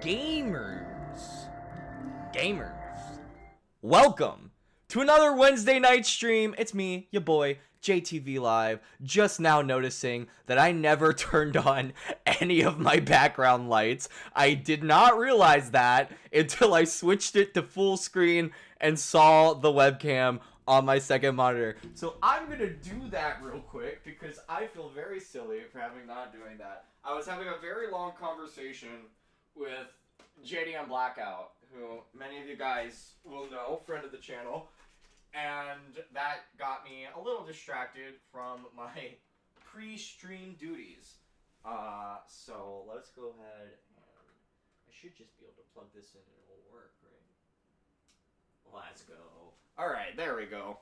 Gamers, welcome to another Wednesday night stream. It's me, your boy, JTV Live, just now noticing that I never turned on any of my background lights. I did not realize that until I switched it to full screen and saw the webcam on my second monitor. So I'm gonna do that real quick because I feel very silly for not doing that. I was having a very long conversation with JD on Blackout, who many of you guys will know, friend of the channel, and that got me a little distracted from my pre-stream duties. So let's go ahead and I should just be able to plug this in and it will work, right? Let's go. Alright, there we go.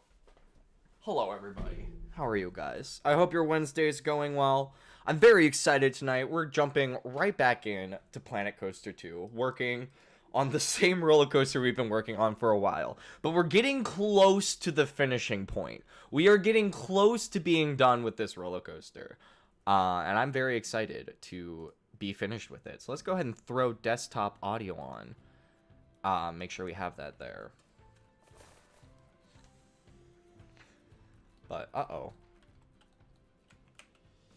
Hello everybody. How are you guys? I hope your Wednesday's going well. I'm very excited tonight. We're jumping right back in to Planet Coaster 2, working on the same roller coaster we've been working on for a while. But we're getting close to the finishing point. We are getting close to being done with this roller coaster. And I'm very excited to be finished with it. So let's go ahead and throw desktop audio on. Make sure we have that there. But, uh-oh.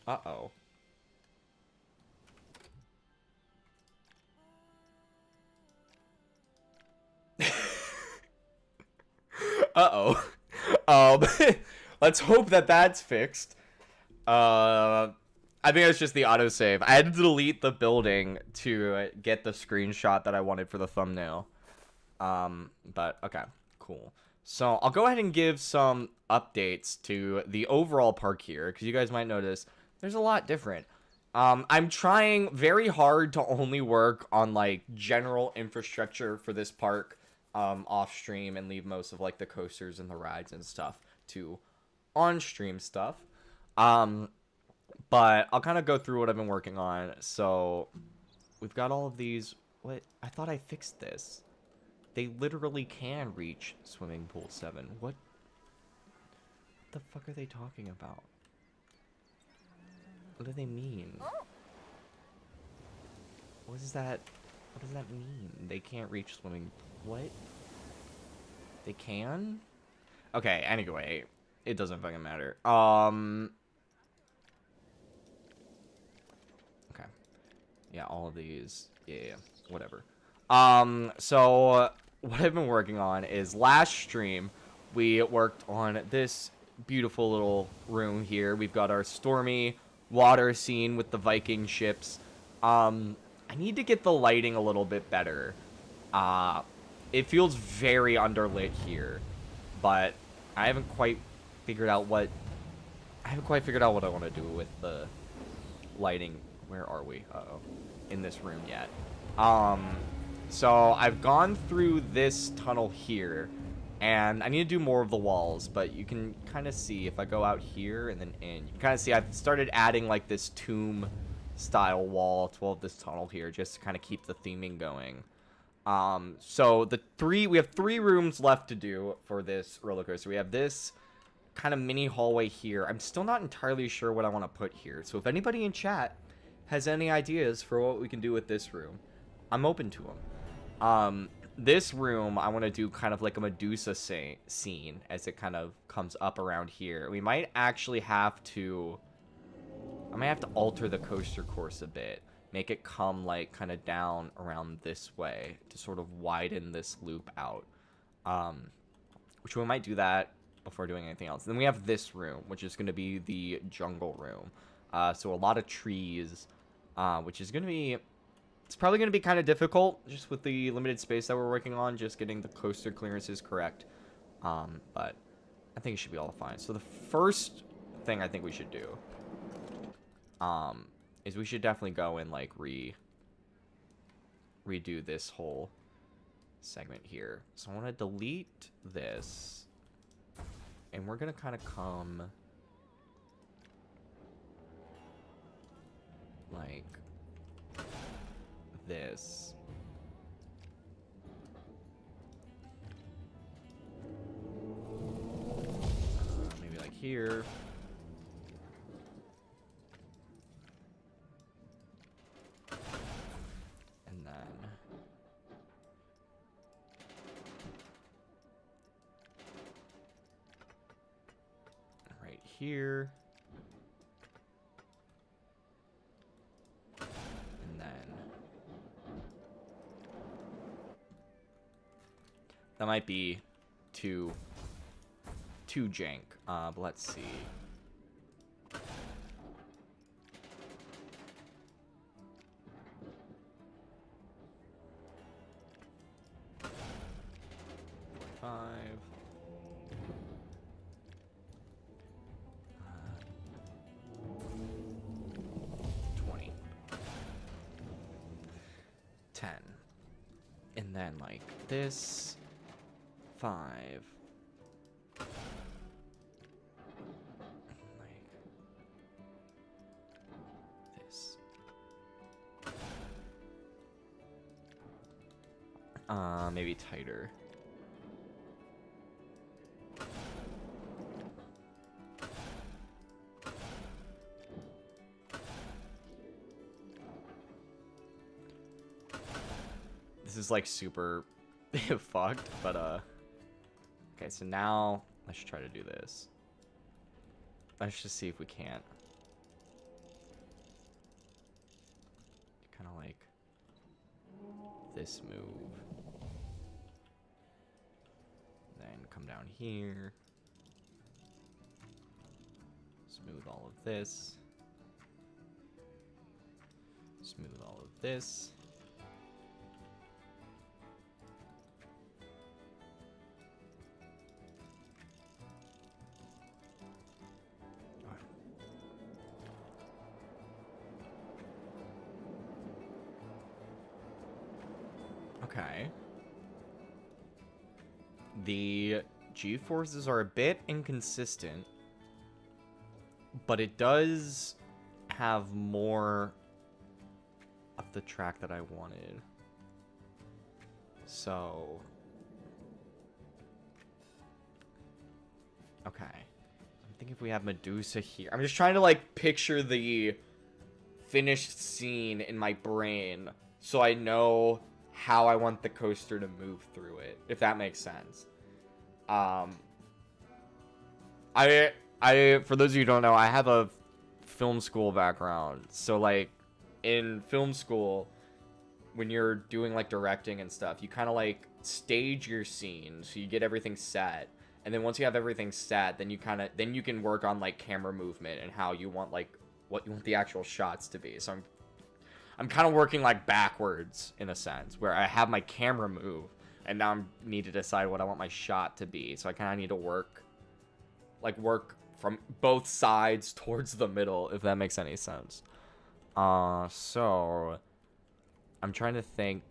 Uh-oh. Uh-oh. Let's hope that that's fixed. I think it's just the autosave. I had to delete the building to get the screenshot that I wanted for the thumbnail. But, okay, cool. So, I'll go ahead and give some updates to the overall park here, because you guys might notice there's a lot different. I'm trying very hard to only work on, like, general infrastructure for this park off stream and leave most of, like, the coasters and the rides and stuff to on-stream stuff. But I'll kind of go through what I've been working on. So, we've got all of these. What? I thought I fixed this. They literally can reach Swimming Pool 7. What the fuck are they talking about? What do they mean? What is that? What does that mean? They can't reach swimming. What? They can? Okay, anyway, it doesn't fucking matter. Okay. Yeah, all of these. Yeah, whatever. So what I've been working on is last stream we worked on this beautiful little room here. We've got our stormy water scene with the Viking ships. I need to get the lighting a little bit better. It feels very underlit here, but I haven't quite figured out what I want to do with the lighting. Where are we? Uh-oh. In this room yet. So I've gone through this tunnel here, and I need to do more of the walls, but you can kind of see if I go out here and then in, you can kind of see I've started adding like this tomb style wall to all of this tunnel here just to kind of keep the theming going. So we have 3 rooms left to do for this roller coaster. We have this kind of mini hallway here. I'm still not entirely sure what I want to put here. So if anybody in chat has any ideas for what we can do with this room, I'm open to them. This room, I want to do kind of like a Medusa scene as it kind of comes up around here. We might actually have to... I might have to alter the coaster course a bit. Make it come like kind of down around this way to sort of widen this loop out. Which we might do that before doing anything else. Then we have this room, which is going to be the jungle room. So a lot of trees, which is going to be... It's probably going to be kind of difficult, just with the limited space that we're working on, just getting the coaster clearances correct. But I think it should be all fine. So the first thing I think we should do is we should definitely go and, like, redo this whole segment here. So I want to delete this, and we're going to kind of come, like... this. Maybe like here. And then here. And then that might be too jank. But let's see. Five. 20. 10. And then like this. 5. Like this. Maybe tighter. This is like super fucked, but okay, so now let's try to do this. Let's just see if we can't. Kind of like this move. Then come down here. Smooth all of this. Smooth all of this. Okay. The G-forces are a bit inconsistent, but it does have more of the track that I wanted. So, okay. I'm thinking if we have Medusa here. I'm just trying to like picture the finished scene in my brain so I know how I want the coaster to move through it, if that makes sense. I for those of you who don't know, I have a film school background. So like in film school, when you're doing like directing and stuff, you kind of like stage your scene, so you get everything set, and then once you have everything set, then you can work on like camera movement and how you want like what you want the actual shots to be. So I'm kind of working like backwards in a sense, where I have my camera move, and now I need to decide what I want my shot to be. So I kind of need to work from both sides towards the middle, if that makes any sense. So I'm trying to think,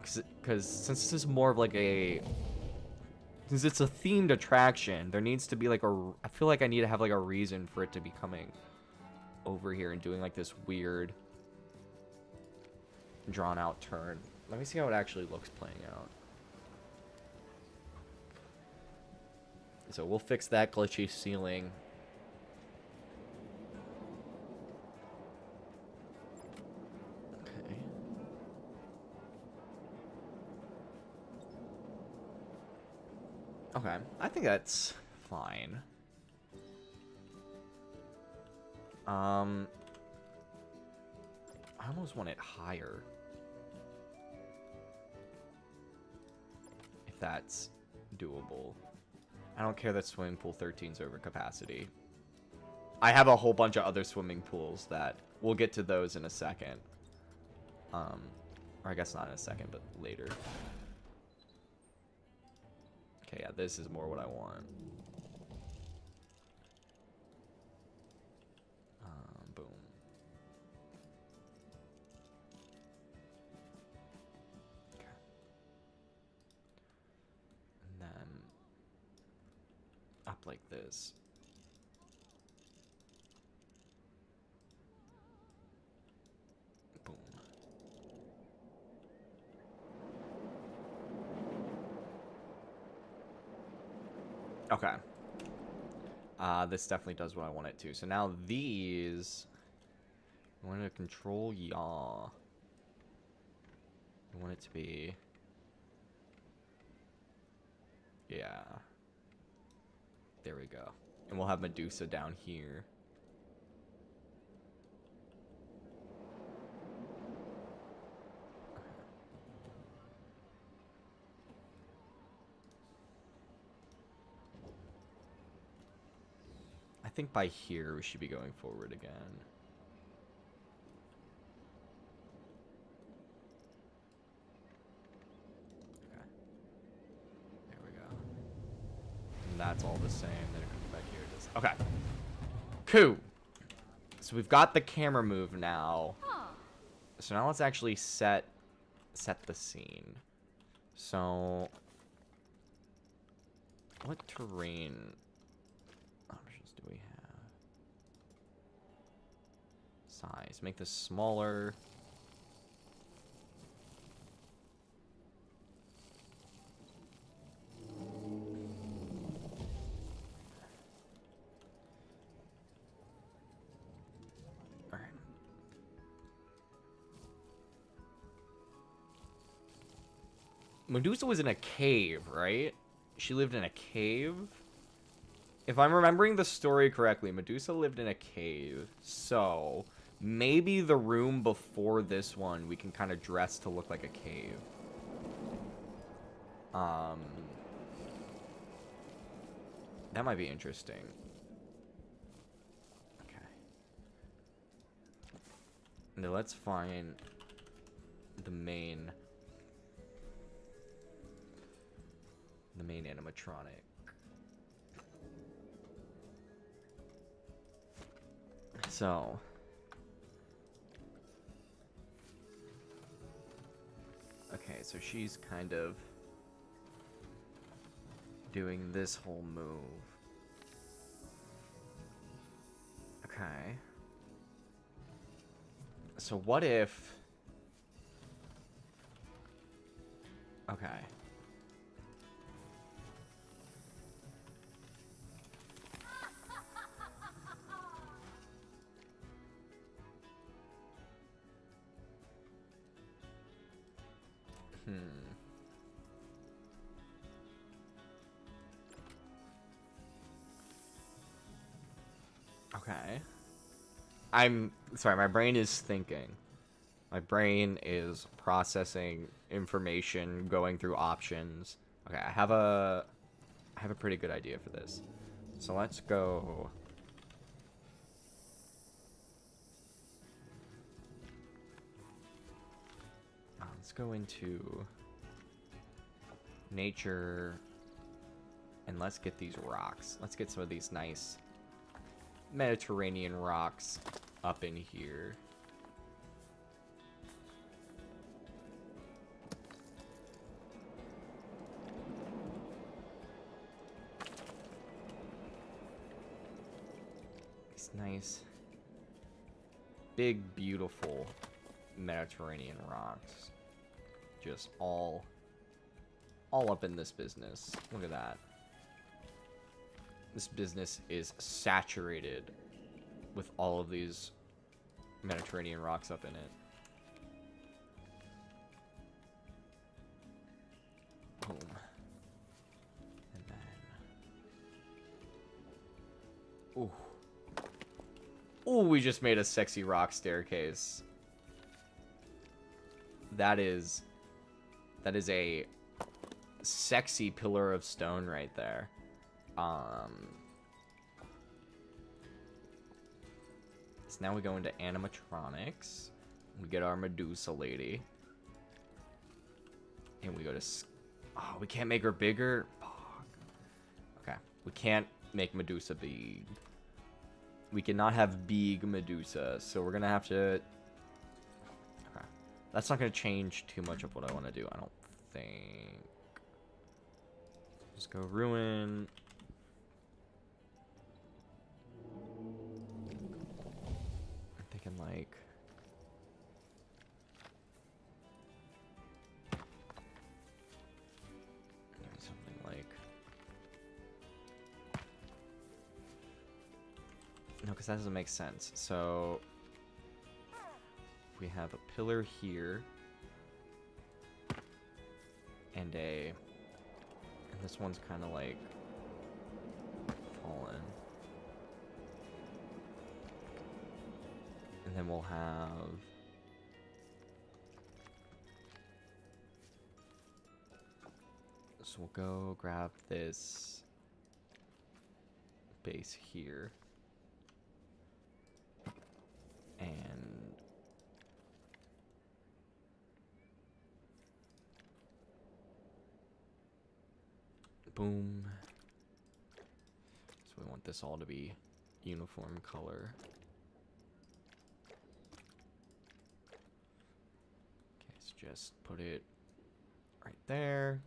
because since this is more of like since it's a themed attraction, there needs to be like I feel like I need to have like a reason for it to be coming over here and doing like this weird drawn out turn. Let me see how it actually looks playing out. So we'll fix that glitchy ceiling. Okay. Okay, I think that's fine. I almost want it higher. If that's doable. I don't care that swimming pool 13's over capacity. I have a whole bunch of other swimming pools that we'll get to those in a second. Or I guess not in a second, but later. Okay, yeah, this is more what I want. Boom. Okay. And then up like this. Boom. Okay. This definitely does what I want it to. So now these, I want to control yaw. I want it to be, yeah. There we go. And we'll have Medusa down here. I think by here we should be going forward again. Okay. There we go. And that's all the same. Then it comes back here. It is. Okay. Cool. So we've got the camera move now. So now let's actually set the scene. So what terrain options do we have? Size. Make this smaller. Alright. Medusa was in a cave, right? She lived in a cave? If I'm remembering the story correctly, Medusa lived in a cave. So, maybe the room before this one we can kind of dress to look like a cave. That might be interesting. Okay. Now let's find the main animatronic. So okay, so she's kind of doing this whole move. Okay. So what if... Okay. Okay. I'm sorry, my brain is thinking. My brain is processing information, going through options. Okay, I have a pretty good idea for this. So let's go. Let's go into nature and let's get these rocks. Let's get some of these nice Mediterranean rocks up in here. These nice, big, beautiful Mediterranean rocks. Just all up in this business. Look at that. This business is saturated with all of these Mediterranean rocks up in it. Boom. And then... Ooh. Ooh, we just made a sexy rock staircase. That is a sexy pillar of stone right there. So now we go into animatronics. We get our Medusa lady. And we go to... Oh, we can't make her bigger? Fuck. Okay. We can't make Medusa big. We cannot have big Medusa. So we're going to have to... Okay. That's not going to change too much of what I want to do, I don't think. Just go ruin... Thinking like something like no, because that doesn't make sense. So we have a pillar here and this one's kind of like fallen. And then we'll have... So we'll go grab this base here. And... boom. So we want this all to be uniform color. Okay, so just put it right there.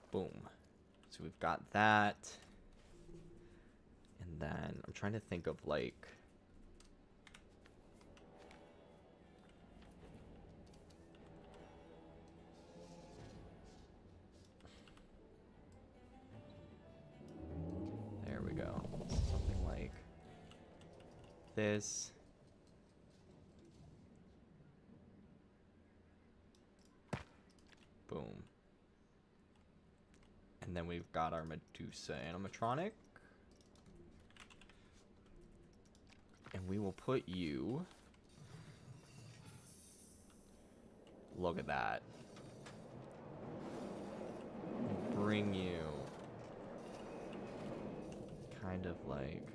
Boom. So we've got that. And then I'm trying to think of like... there we go. Something like this. Boom. And then we've got our Medusa animatronic. And we will put you... look at that. Bring you... kind of like...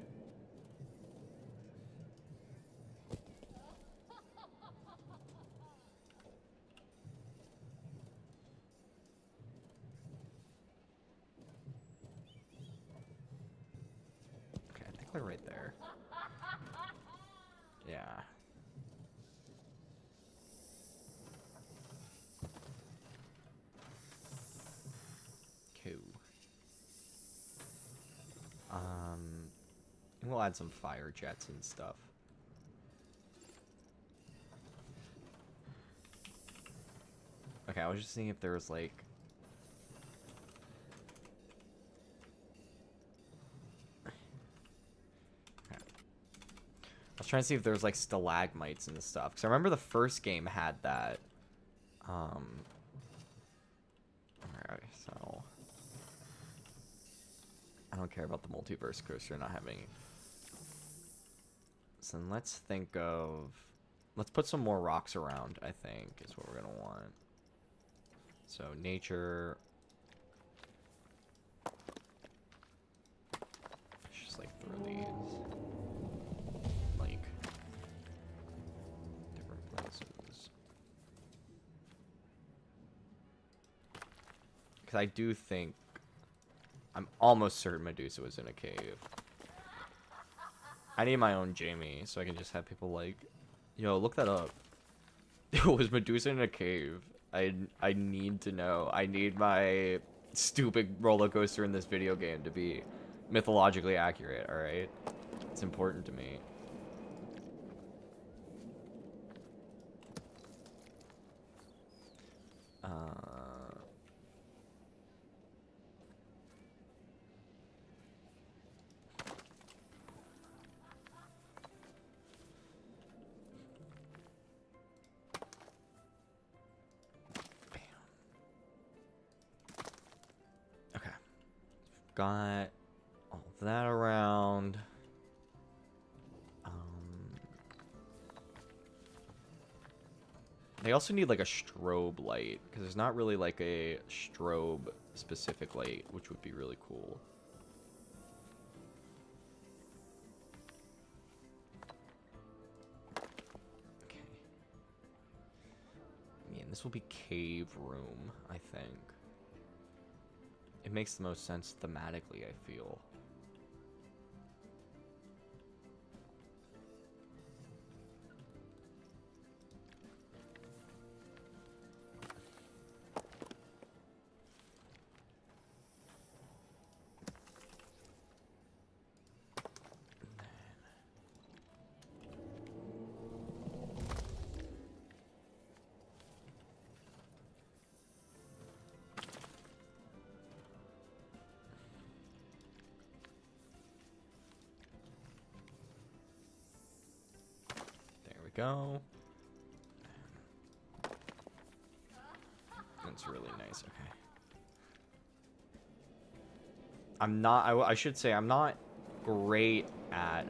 okay, I think we're right there. Yeah. Cool. We'll add some fire jets and stuff. Okay, I was just seeing if there was like... okay. I was trying to see if there was like stalagmites and stuff, because I remember the first game had that. Alright, so... I don't care about the multiverse coaster not having... so then let's think of... let's put some more rocks around, I think, is what we're going to want. So, nature... let's just, like, throw these... like... different places. Because I do think... I'm almost certain Medusa was in a cave. I need my own Jamie, so I can just have people like... yo, look that up. Was Medusa in a cave? I need to know. I need my stupid roller coaster in this video game to be mythologically accurate, alright? It's important to me. Got all of that around. They also need like a strobe light, because there's not really like a strobe specific light, which would be really cool. Okay. Man, this will be cave room, I think. It makes the most sense thematically, I feel. go. That's really nice. Okay. I'm not, I should say, I'm not great at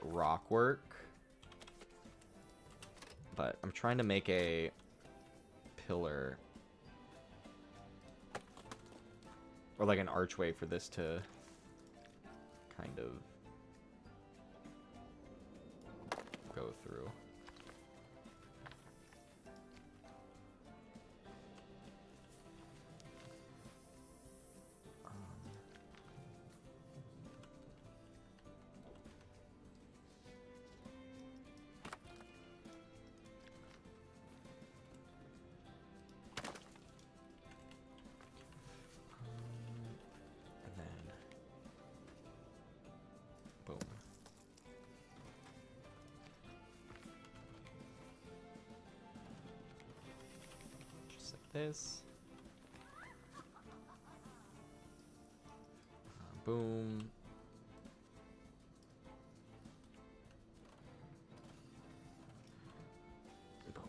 rock work, but I'm trying to make a pillar or like an archway for this to kind of go through. This. Boom. Boom.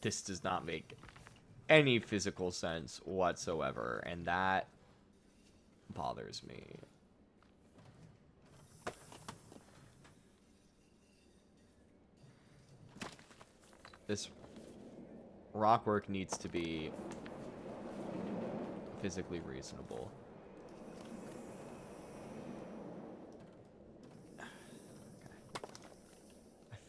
This does not make any physical sense whatsoever, and that bothers me. This rock work needs to be physically reasonable.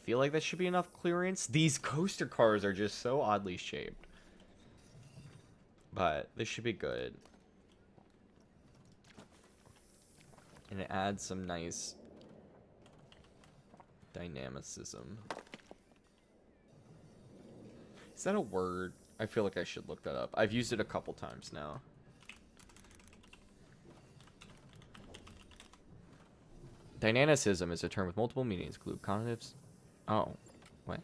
Feel like that should be enough clearance. These coaster cars are just so oddly shaped, but this should be good, and it adds some nice dynamicism. Is that a word? I feel like I should look that up. I've used it a couple times now. Dynamicism is a term with multiple meanings, include connotations. Oh, what?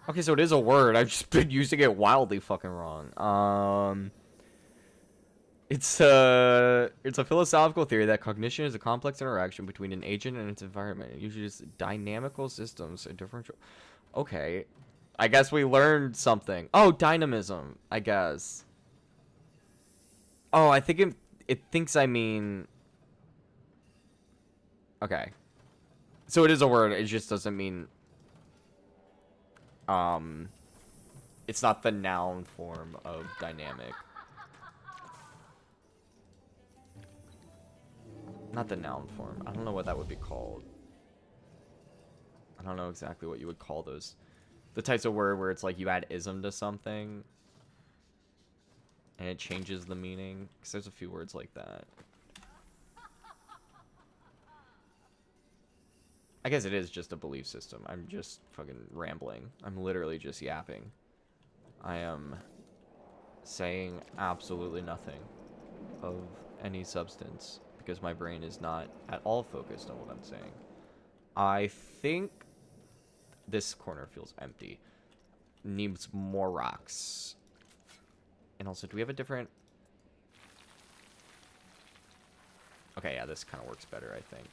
Okay, so it is a word. I've just been using it wildly fucking wrong. It's a philosophical theory that cognition is a complex interaction between an agent and its environment. It usually is dynamical systems and different. Okay, I guess we learned something. Oh, dynamism, I guess. Oh, I think it thinks I mean. Okay. So it is a word, it just doesn't mean, it's not the noun form of dynamic. Not the noun form. I don't know what that would be called. I don't know exactly what you would call those. The types of word where it's like you add ism to something and it changes the meaning. Because there's a few words like that. I guess it is just a belief system. I'm just fucking rambling. I'm literally just yapping. I am saying absolutely nothing of any substance because my brain is not at all focused on what I'm saying. I think this corner feels empty. Needs more rocks. And also, do we have a different... Okay, yeah, this kind of works better, I think.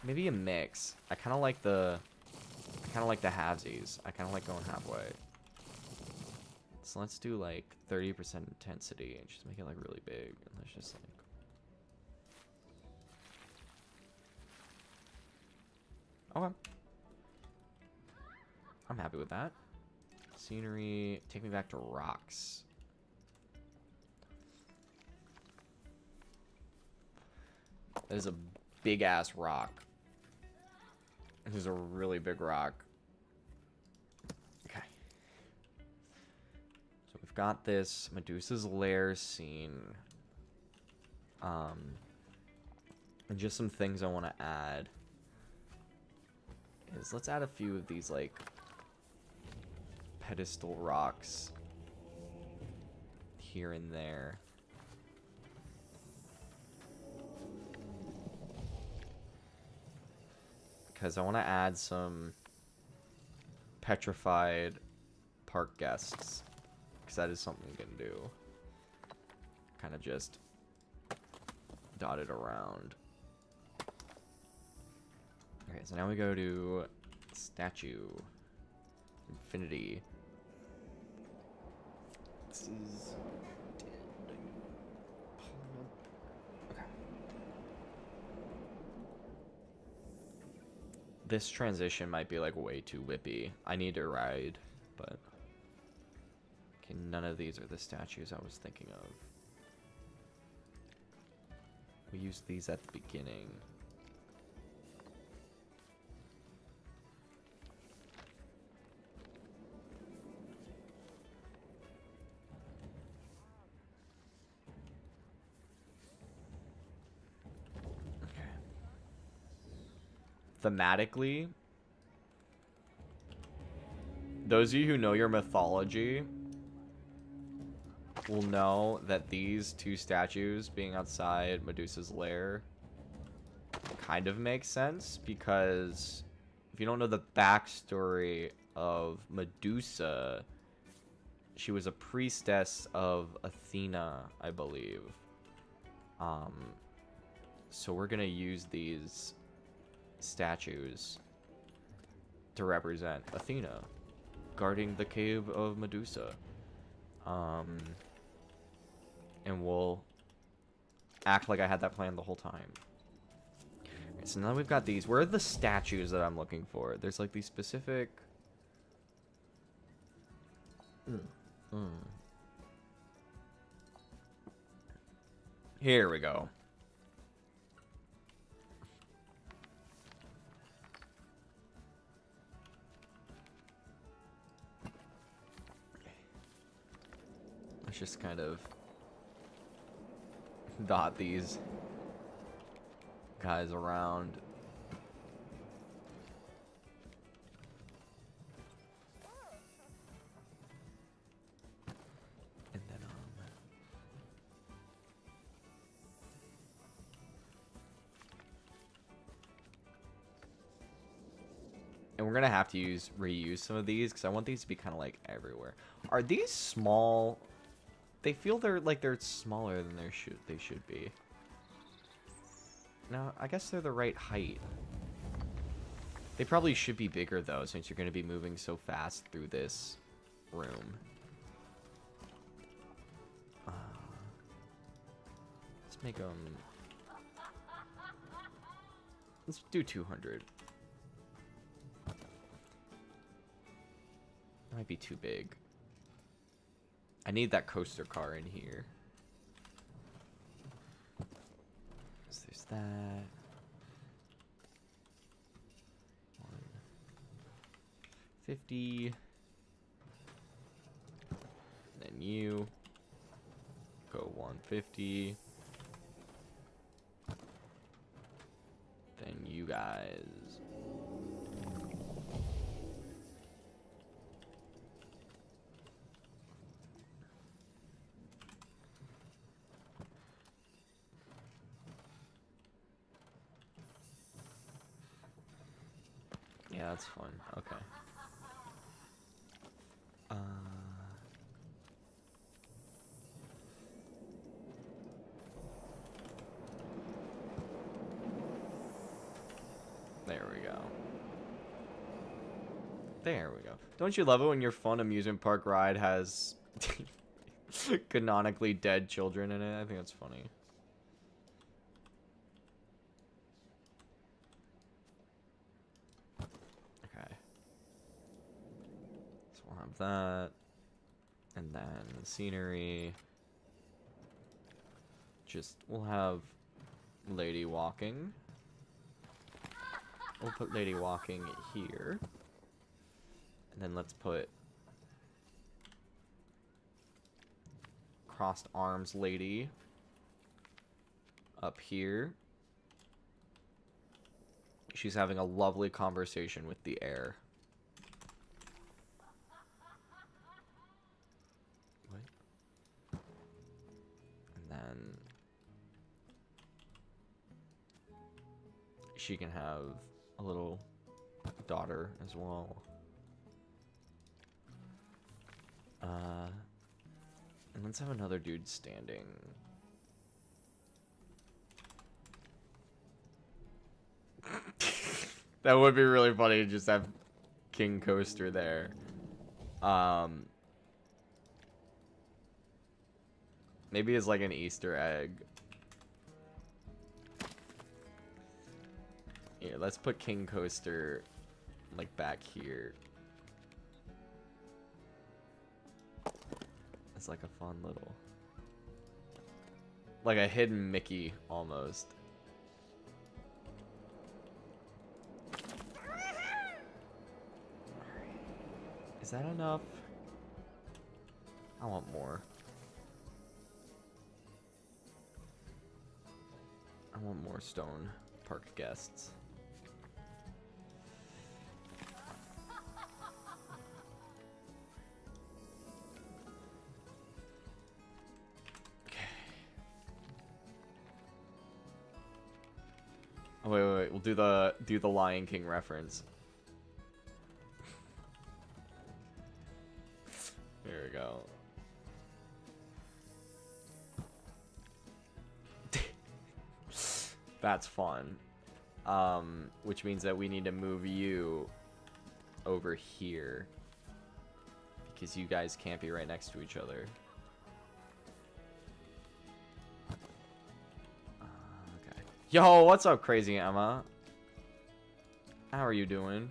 Maybe a mix. I kind of like the halvesies. I kind of like going halfway. So let's do like 30% intensity and just make it like really big. And let's just like. Okay. I'm happy with that. Scenery. Take me back to rocks. That is a big ass rock. This is a really big rock. Okay. So we've got this Medusa's lair scene. And just some things I want to add. Is let's add a few of these like pedestal rocks here and there. Because I want to add some petrified park guests. Because that is something we can do. Kind of just dot it around. Okay, so now we go to statue. Infinity. This is... Okay. This transition might be like way too whippy. I need to ride, but... Okay, none of these are the statues I was thinking of. We used these at the beginning. Thematically, those of you who know your mythology will know that these two statues being outside Medusa's lair kind of makes sense, because if you don't know the backstory of Medusa, she was a priestess of Athena, I believe. So we're gonna use these statues to represent Athena guarding the cave of Medusa. And we'll act like I had that plan the whole time. Okay, so now we've got these. Where are the statues that I'm looking for? There's like these specific... Here we go. Let's just kind of dot these guys around. And then and we're gonna have to reuse some of these because I want these to be kind of like everywhere. Are these small? They feel they're smaller than they should be. No, I guess they're the right height. They probably should be bigger though, since you're going to be moving so fast through this room. Let's make them... Let's do 200. That might be too big. I need that coaster car in here. So there's that. 150. Then you go 150. Then you guys. Yeah, that's fun. Okay. There we go. There we go. Don't you love it when your fun amusement park ride has canonically dead children in it? I think that's funny. That, and then the scenery. We'll have lady walking. We'll put lady walking here, and then let's put crossed arms lady up here. She's having a lovely conversation with the air. then she can have a little daughter as well. And let's have another dude standing. That would be really funny to just have King Coaster there. Maybe it's like an Easter egg. Here, let's put King Coaster like back here. It's like a fun little, like a hidden Mickey almost. Is that enough? I want more. I want more Stone Park guests. Okay. Oh, wait. We'll do the Lion King reference. Here we go. That's fun. Which means that we need to move you over here. Because you guys can't be right next to each other. Okay. Yo, what's up, Crazy Emma? How are you doing?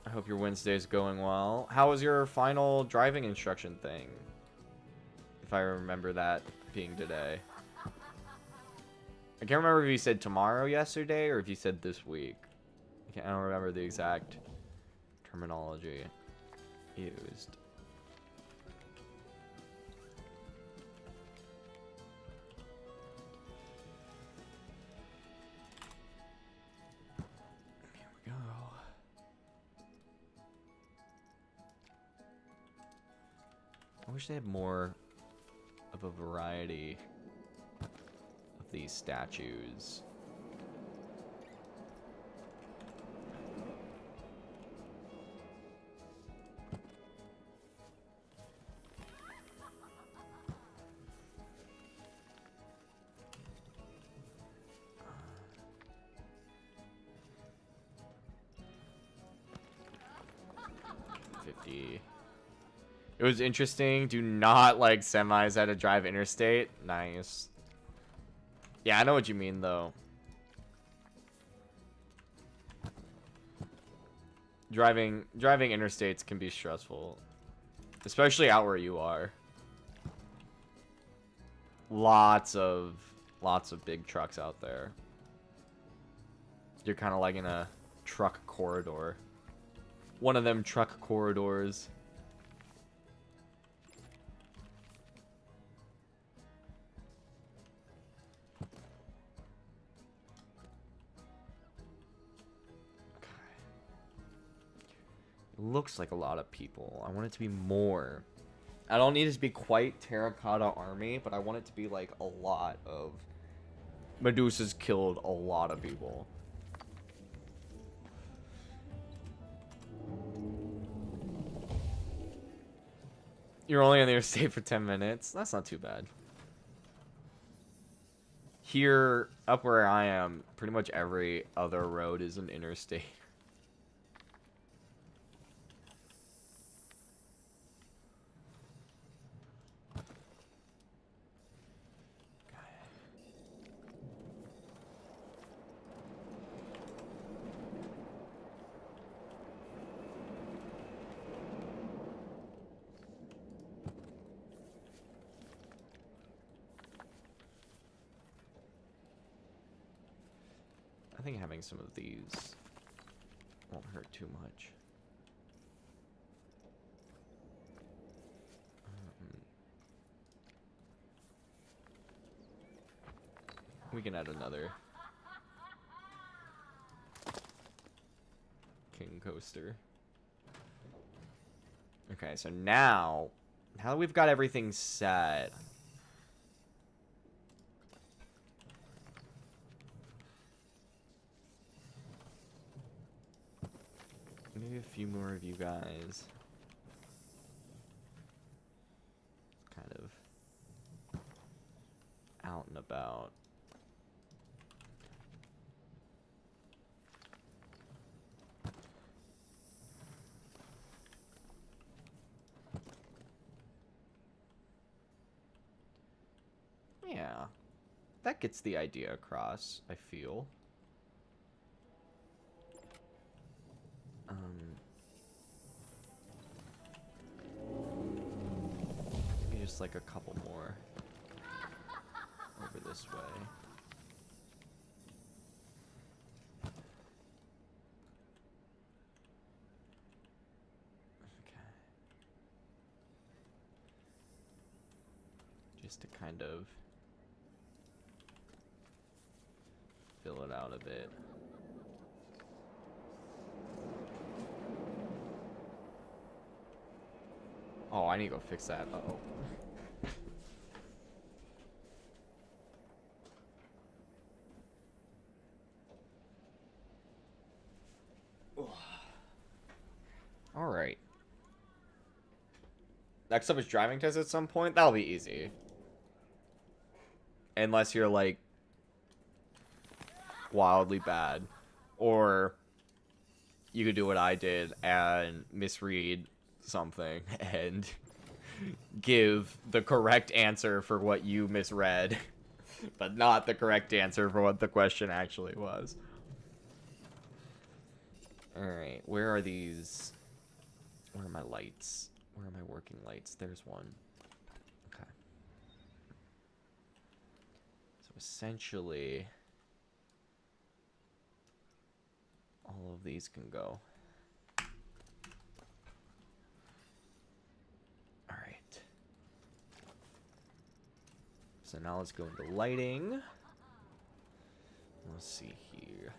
I hope your Wednesday's going well. How was your final driving instruction thing? If I remember that being today. I can't remember if you said tomorrow yesterday or if you said this week. I don't remember the exact terminology used. Here we go. I wish they had more of a variety of these statues. It was interesting. Do not like semis how to drive interstate. Nice. Yeah, I know what you mean though. Driving interstates can be stressful, especially out where you are. Lots of big trucks out there. You're kind of like in a truck corridor. One of them truck corridors. Looks like a lot of people. I want it to be more. I don't need it to be quite terracotta army, but I want it to be like a lot of Medusa's killed a lot of people. You're only on the interstate for 10 minutes. That's not too bad. Here, up where I am, pretty much every other road is an interstate. I think having some of these won't hurt too much. We can add another King Coaster. Okay, so now that we've got everything set, maybe a few more of you guys kind of out and about. Yeah, that gets the idea across, I feel. Maybe just like a couple more over this way. Okay. Just to kind of fill it out a bit. Oh, I need to go fix that. Uh-oh. Alright. Next up is driving test at some point. That'll be easy. Unless you're, like, wildly bad. Or you could do what I did and misread something and give the correct answer for what you misread, but not the correct answer for what the question actually was. Alright, where are these? Where are my lights? Where are my working lights? There's one. Okay. So essentially, all of these can go. Alright. So now let's go into lighting. Let's see here.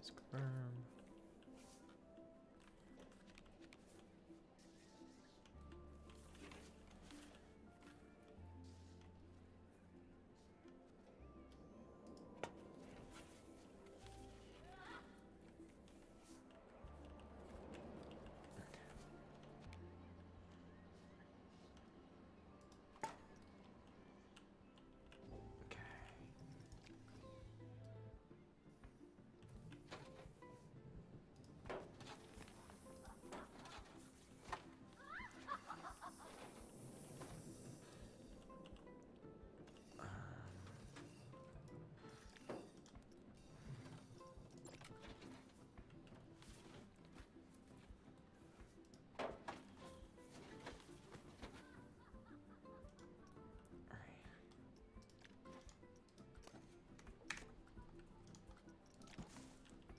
This confirm.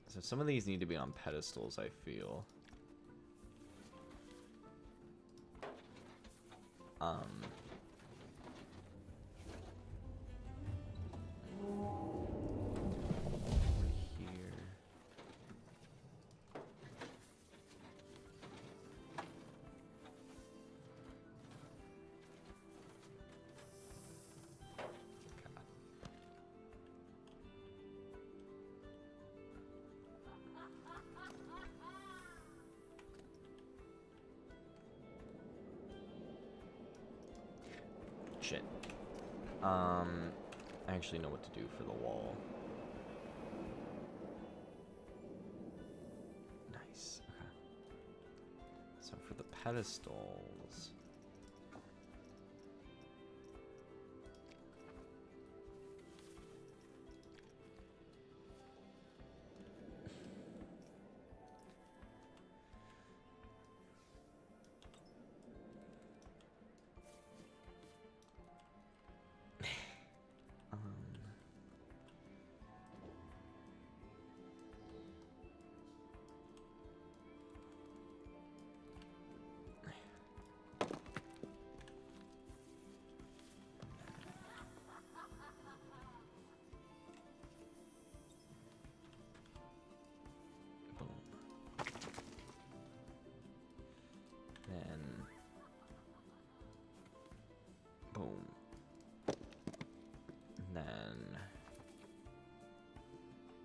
So some of these need to be on pedestals, I feel. Here. Shit. I actually know what to do for the wall. Nice. Okay. So for the pedestals,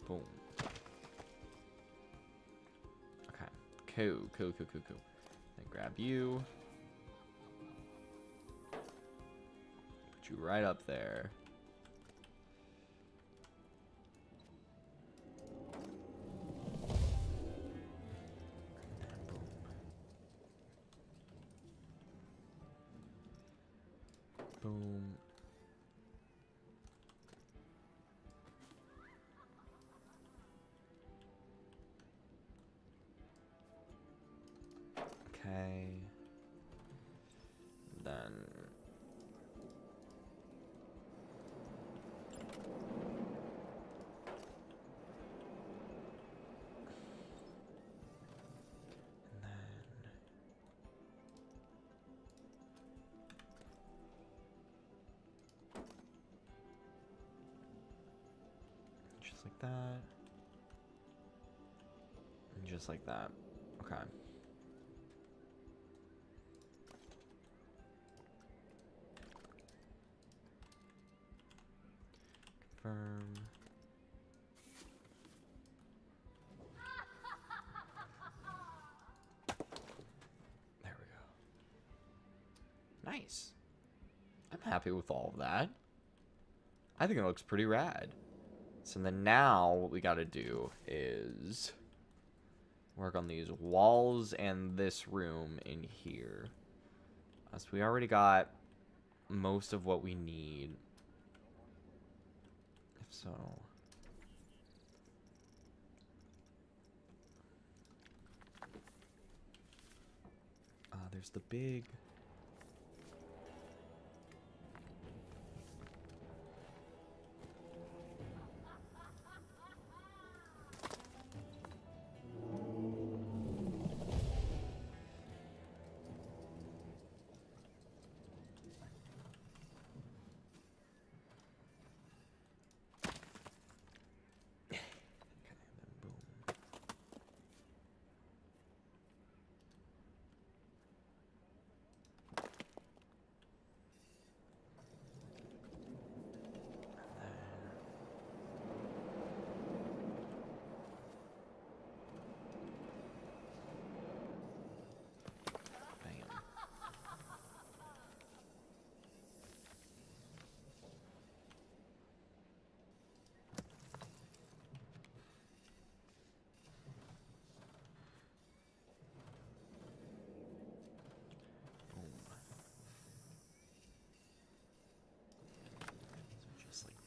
Boom. Okay. Cool. Then grab you. Put you right up there. Boom. Okay. Then just like that. And just like that. Okay. Confirm. There we go. Nice. I'm happy with all of that. I think it looks pretty rad. So then now what we got to do is work on these walls and this room in here. So we already got most of what we need. If so. There's the big...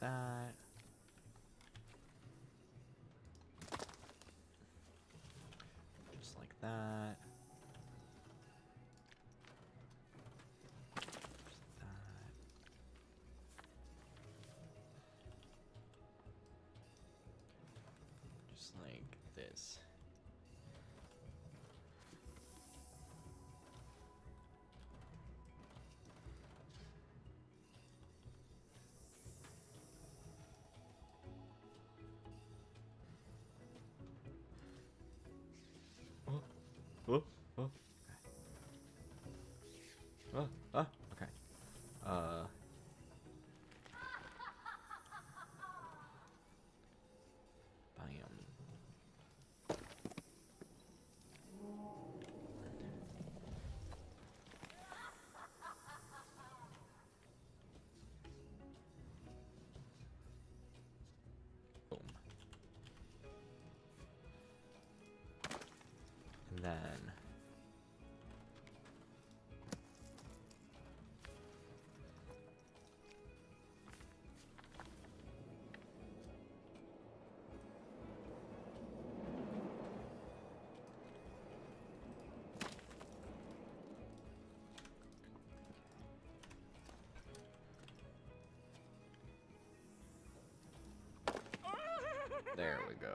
that. Just like that. Just like this. Oh, oh, okay. Okay. Bam. Boom. And then there we go.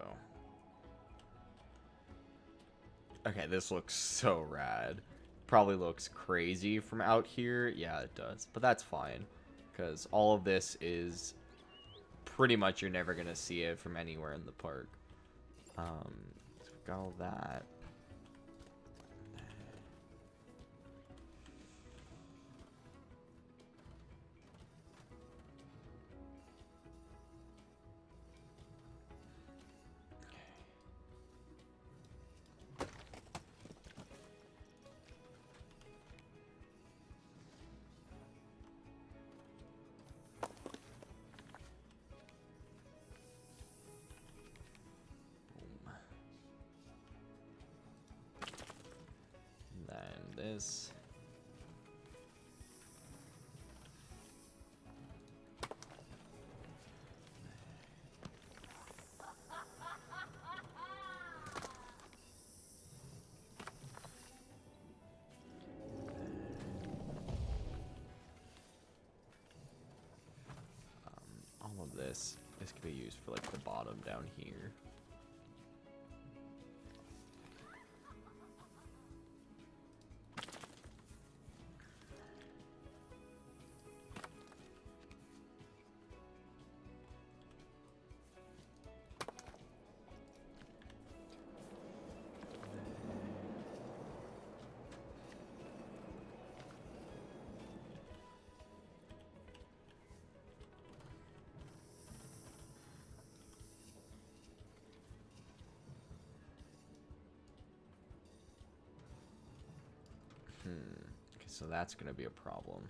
Okay, this looks so rad. Probably looks crazy from out here. Yeah, it does. But that's fine. Because all of this is pretty much you're never going to see it from anywhere in the park. So we've got all that. this. All of this can be used for like the bottom down here. Okay, so that's gonna be a problem.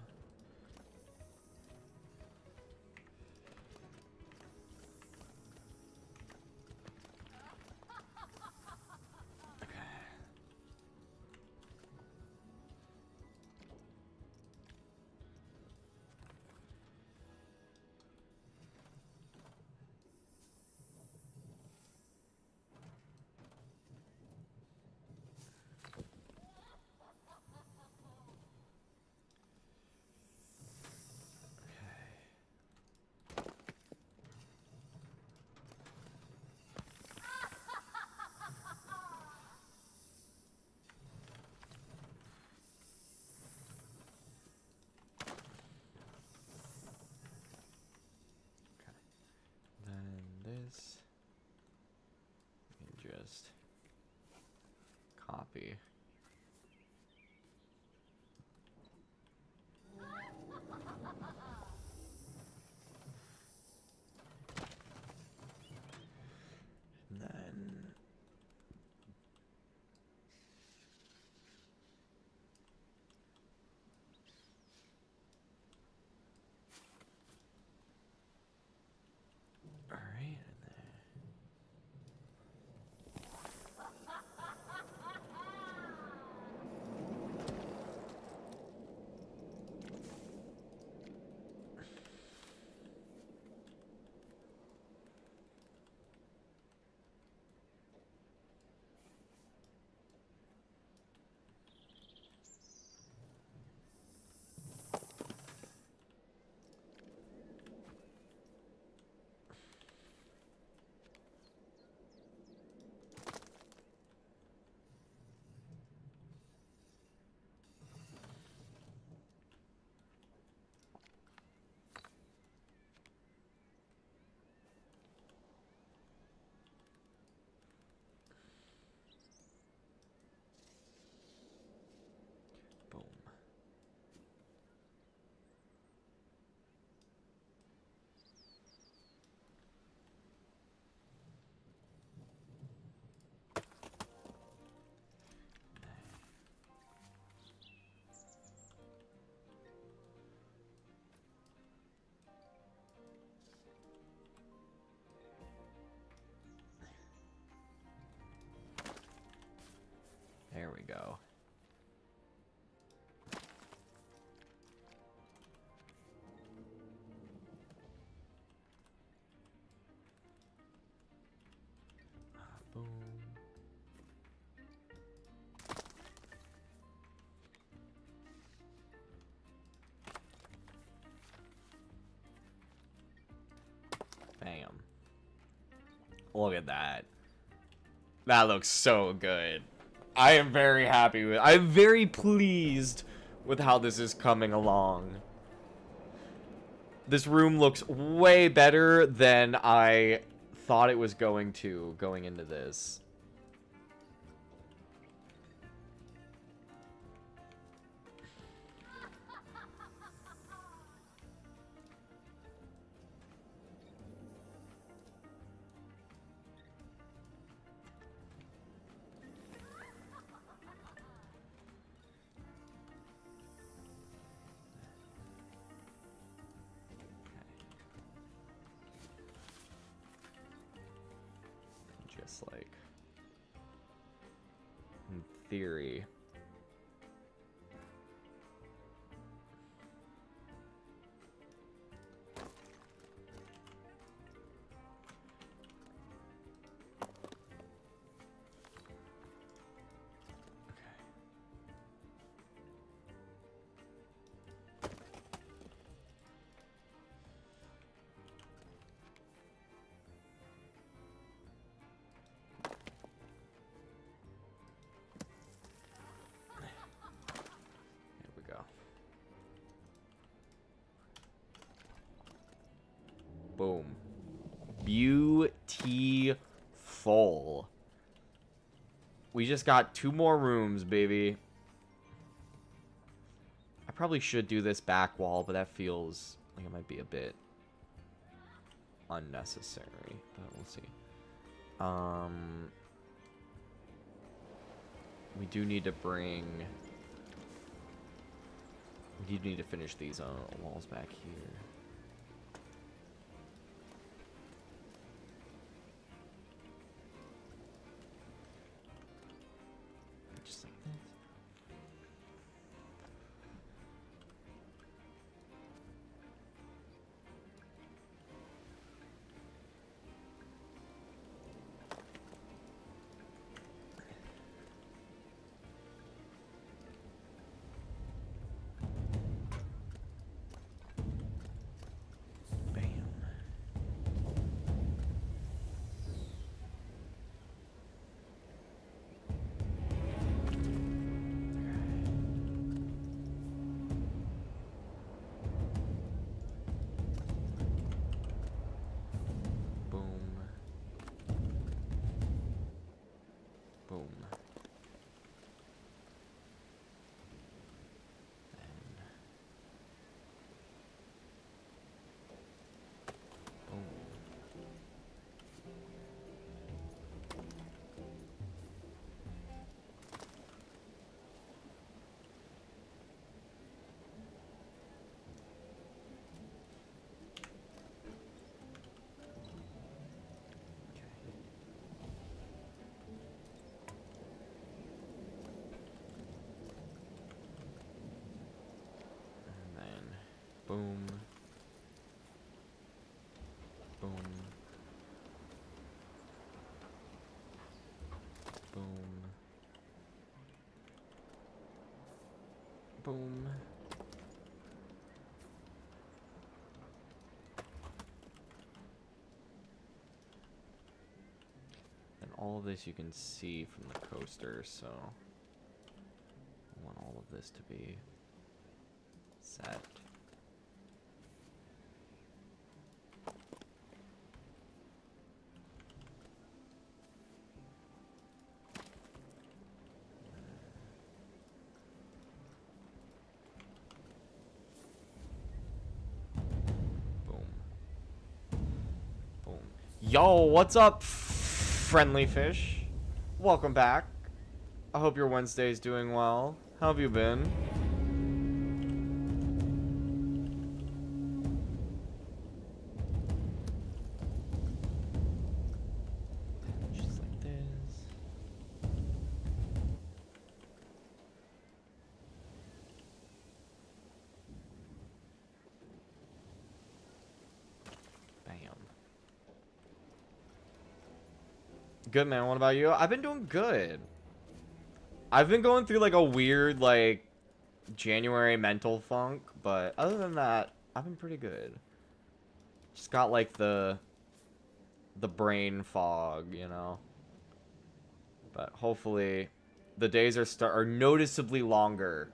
This and just copy. And then all right. Boom. There we go. Boom. Bam. Look at that. That looks so good. I am very happy with it. I'm very pleased with how this is coming along. This room looks way better than I thought it was going into this. Just like, in theory, Boom. Beautiful. We just got 2 more rooms, baby. I probably should do this back wall, but that feels like it might be a bit unnecessary. But we'll see. We do need to bring... We do need to finish these walls back here. Just like this. Boom. Boom. Boom. Boom. And all of this you can see from the coaster, so I want all of this to be set. Yo, what's up, friendly fish? Welcome back. I hope your Wednesday's doing well. How have you been? Just like this. Bam. Good, man. What about you? I've been doing good. I've been going through like a weird like January mental funk, but other than that, I've been pretty good. Just got like the brain fog, you know. But hopefully the days are noticeably longer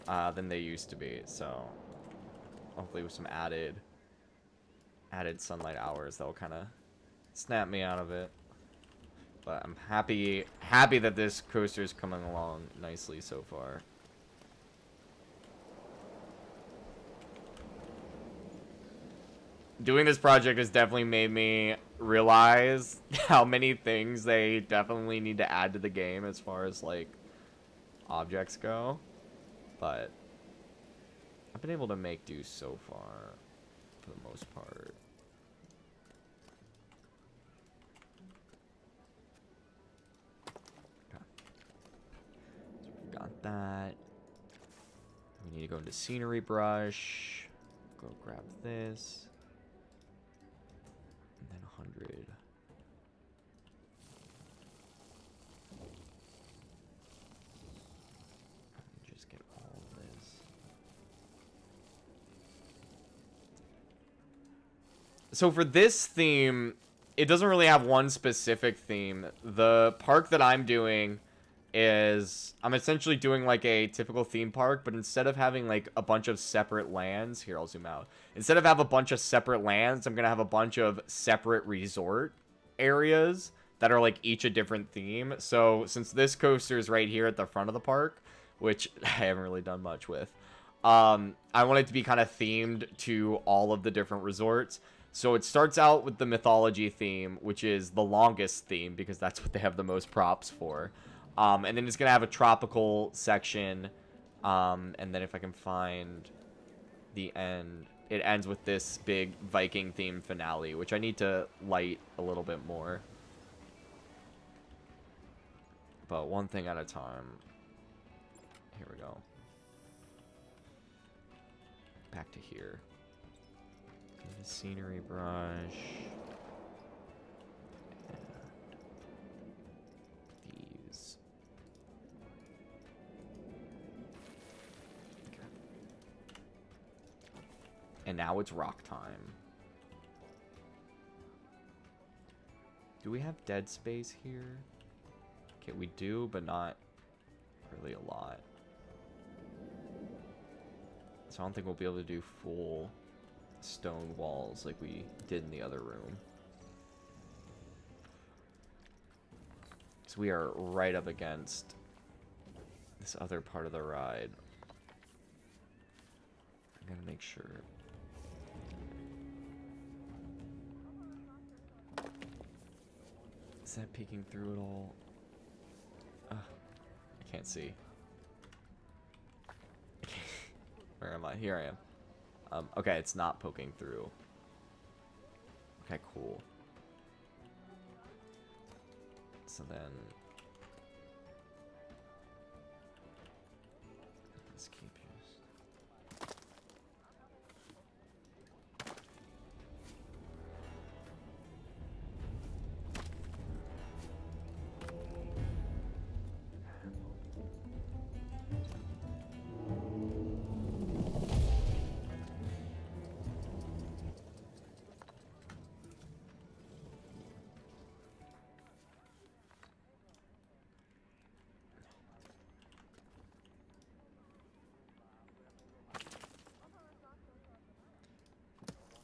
than they used to be. So hopefully with some added sunlight hours, that'll kind of snap me out of it. But I'm happy that this coaster is coming along nicely so far. Doing this project has definitely made me realize how many things they definitely need to add to the game as far as like objects go. But I've been able to make do so far for the most part. Got that. We need to go into scenery brush. Go grab this. And then 100. Just get all of this. So for this theme, it doesn't really have one specific theme. The park that I'm doing is I'm essentially doing like a typical theme park, but instead of having like a bunch of separate lands, here, I'll zoom out. Instead of have a bunch of separate lands, I'm going to have a bunch of separate resort areas that are like each a different theme. So since this coaster is right here at the front of the park, which I haven't really done much with, I want it to be kind of themed to all of the different resorts. So it starts out with the mythology theme, which is the longest theme because that's what they have the most props for. And then it's going to have a tropical section. And then if I can find the end, it ends with this big Viking themed finale, which I need to light a little bit more. But one thing at a time. Here we go. Back to here. The scenery brush. And these. Okay. And now it's rock time. Do we have dead space here? Okay, we do, but not really a lot. So I don't think we'll be able to do full stone walls like we did in the other room. So we are right up against this other part of the ride. I'm gonna make sure. Is that peeking through at all? I can't see. Where am I? Here I am. Okay, it's not poking through. Okay, cool. So then... let's keep using...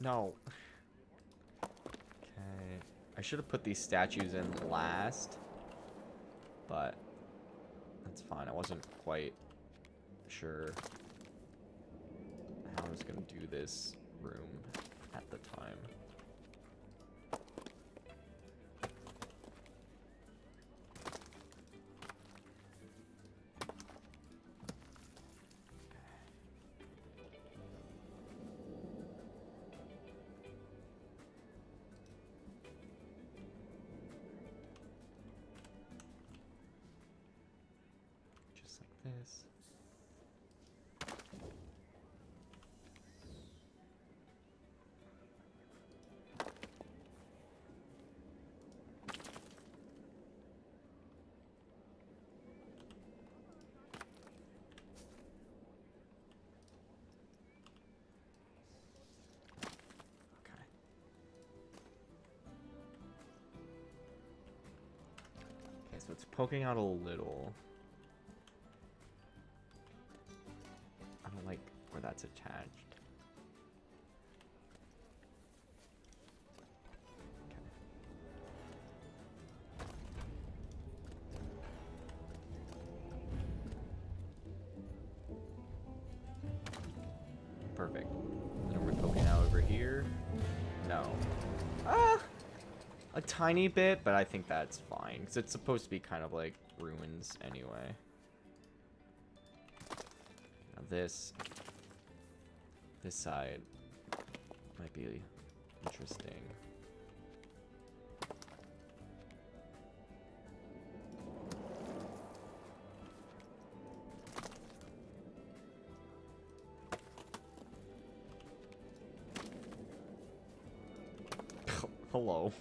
No. Okay. I should have put these statues in last. But that's fine. I wasn't quite sure how I was going to do this room at the time. This. Okay, so it's poking out a little. I don't like where that's attached. Okay. Perfect. And then we're poking out over here. No. A tiny bit, but I think that's fine. Because it's supposed to be kind of like ruins anyway. Now this side might be interesting. Hello.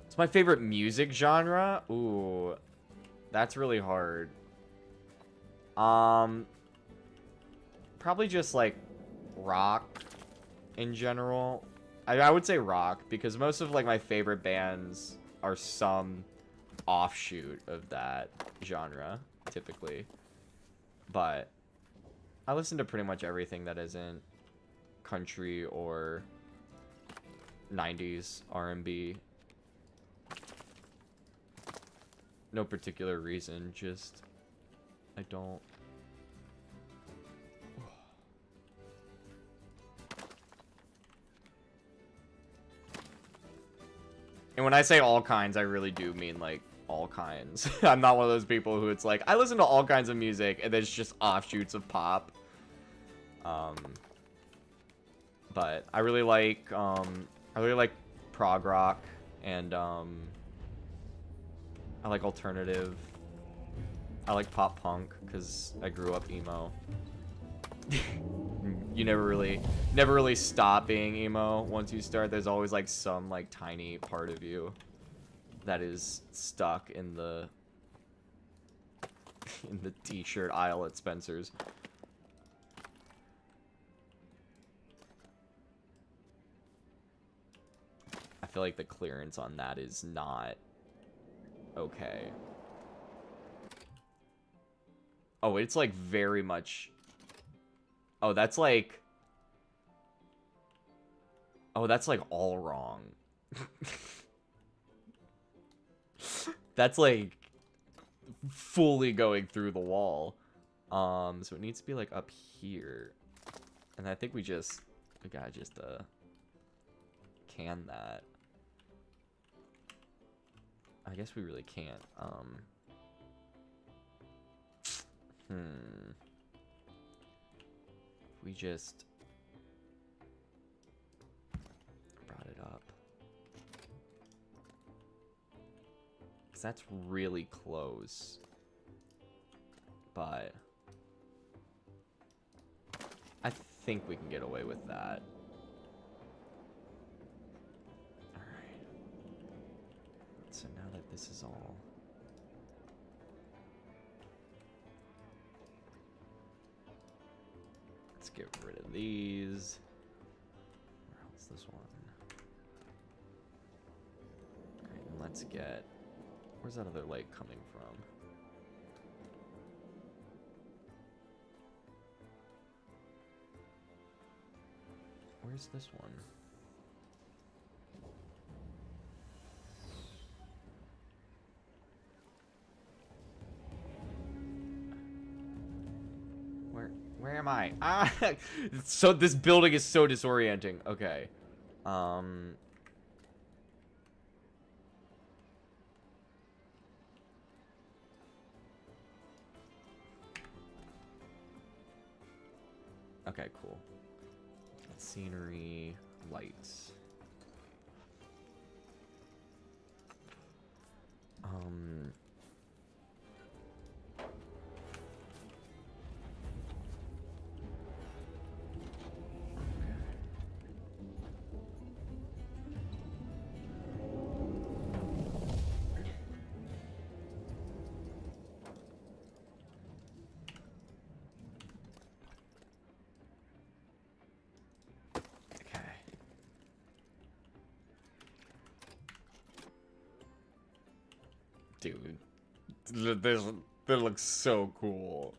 It's my favorite music genre. Ooh, that's really hard. Probably just like rock in general. I would say rock because most of like my favorite bands are some offshoot of that genre, typically. But I listen to pretty much everything that isn't country or 90s R&B. No particular reason, just I don't. And when I say all kinds, I really do mean, like, all kinds. I'm not one of those people who it's like, I listen to all kinds of music, and there's just offshoots of pop. But I really like prog rock, and, I like alternative. I like pop punk, because I grew up emo. You never really stop being emo once you start. There's always like some like tiny part of you that is stuck in the t-shirt aisle at Spencer's. I feel like the clearance on that is not okay. Oh, it's like very much. Oh, that's like... Oh, that's like all wrong. That's like fully going through the wall. So it needs to be like up here. And I think we gotta just can that. I guess we really can't. We just brought it up. Because that's really close. But I think we can get away with that. Alright. So now that this is all... Let's get rid of these. Where else this one? Alright, and let's get... Where's that other light coming from? Where's this one? Where am I? Ah! So this building is so disorienting. Okay. Okay, cool. Scenery, lights. Dude, this looks so cool.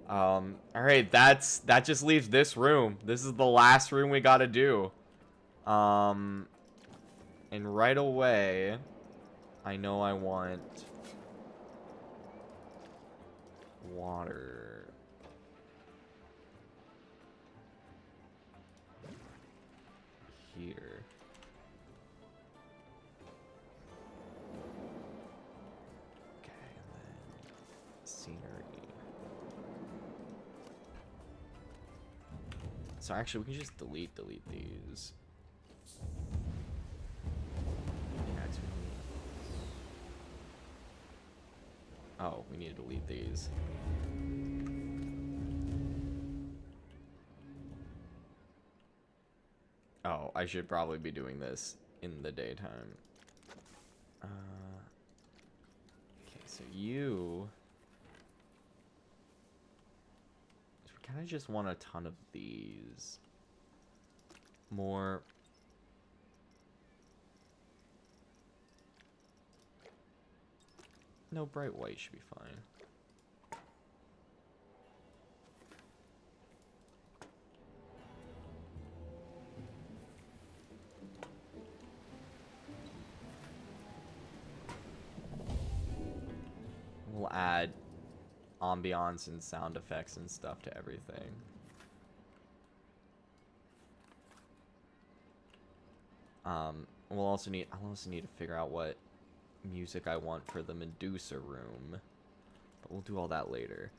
All right, that just leaves this room. This is the last room we gotta do. And right away, I know I want water. Here. So actually, we can just delete these. Oh, we need to delete these. Oh, I should probably be doing this in the daytime. Okay, so you... kind of just want a ton of these. More No, bright white should be fine. We'll add ambiance and sound effects and stuff to everything. I'll also need to figure out what music I want for the Medusa room, but we'll do all that later.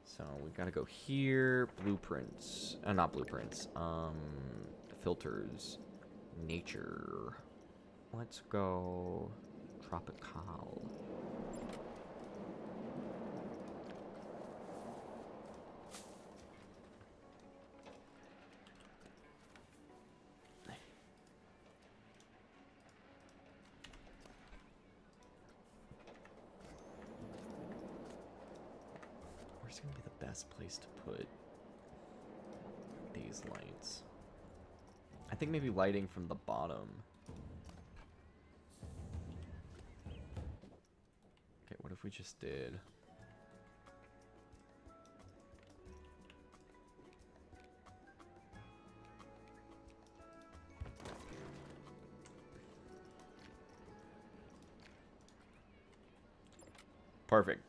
So we gotta go here, blueprints, not blueprints, filters, nature. Let's go tropical. Where's gonna be the best place to put these lights? I think maybe lighting from the bottom. Okay, what if we just did... Perfect.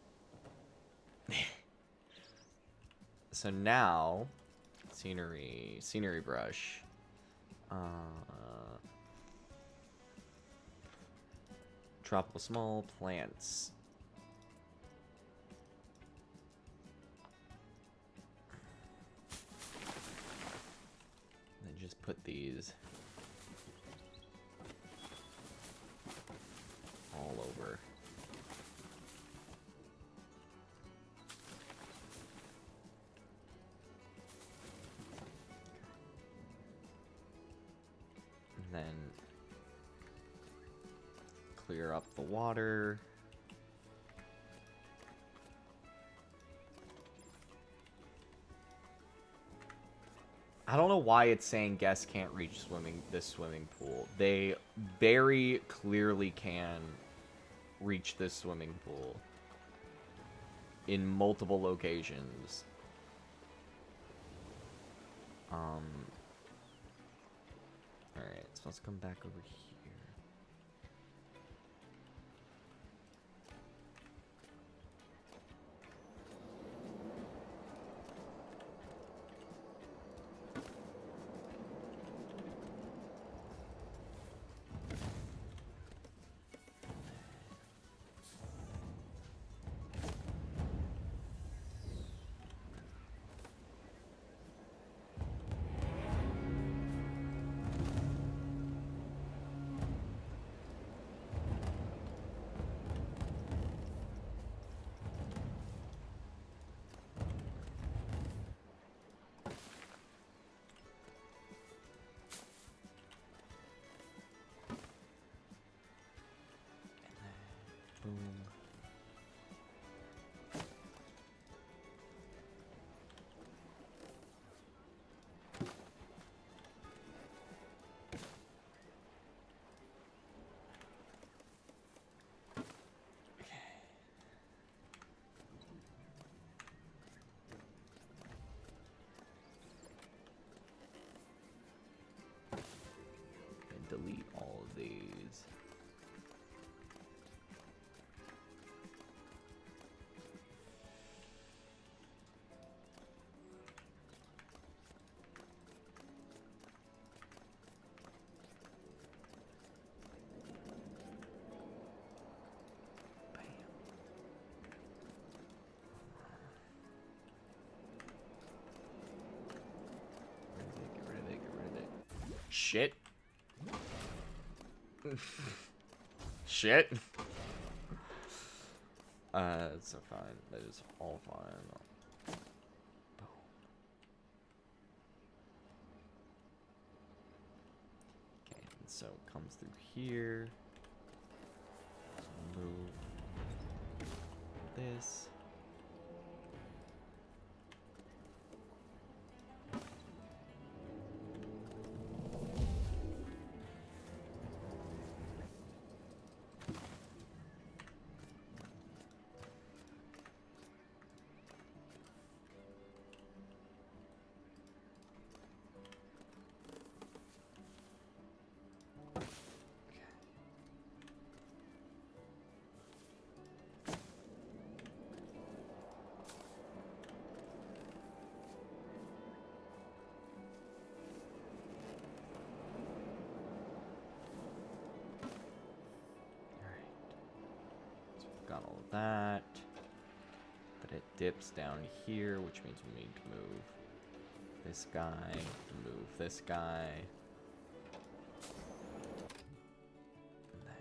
So now, scenery brush. Tropical small plants. And just put these all over. Then clear up the water. I don't know why it's saying guests can't reach this swimming pool. They very clearly can reach this swimming pool in multiple locations. Alright, so let's come back over here. Boom. And delete all of these. Shit. Shit. That's so fine. That is all fine. Boom. Okay, and so it comes through here. Move this. got all of that. But it dips down here, which means we need to move this guy, move this guy. And then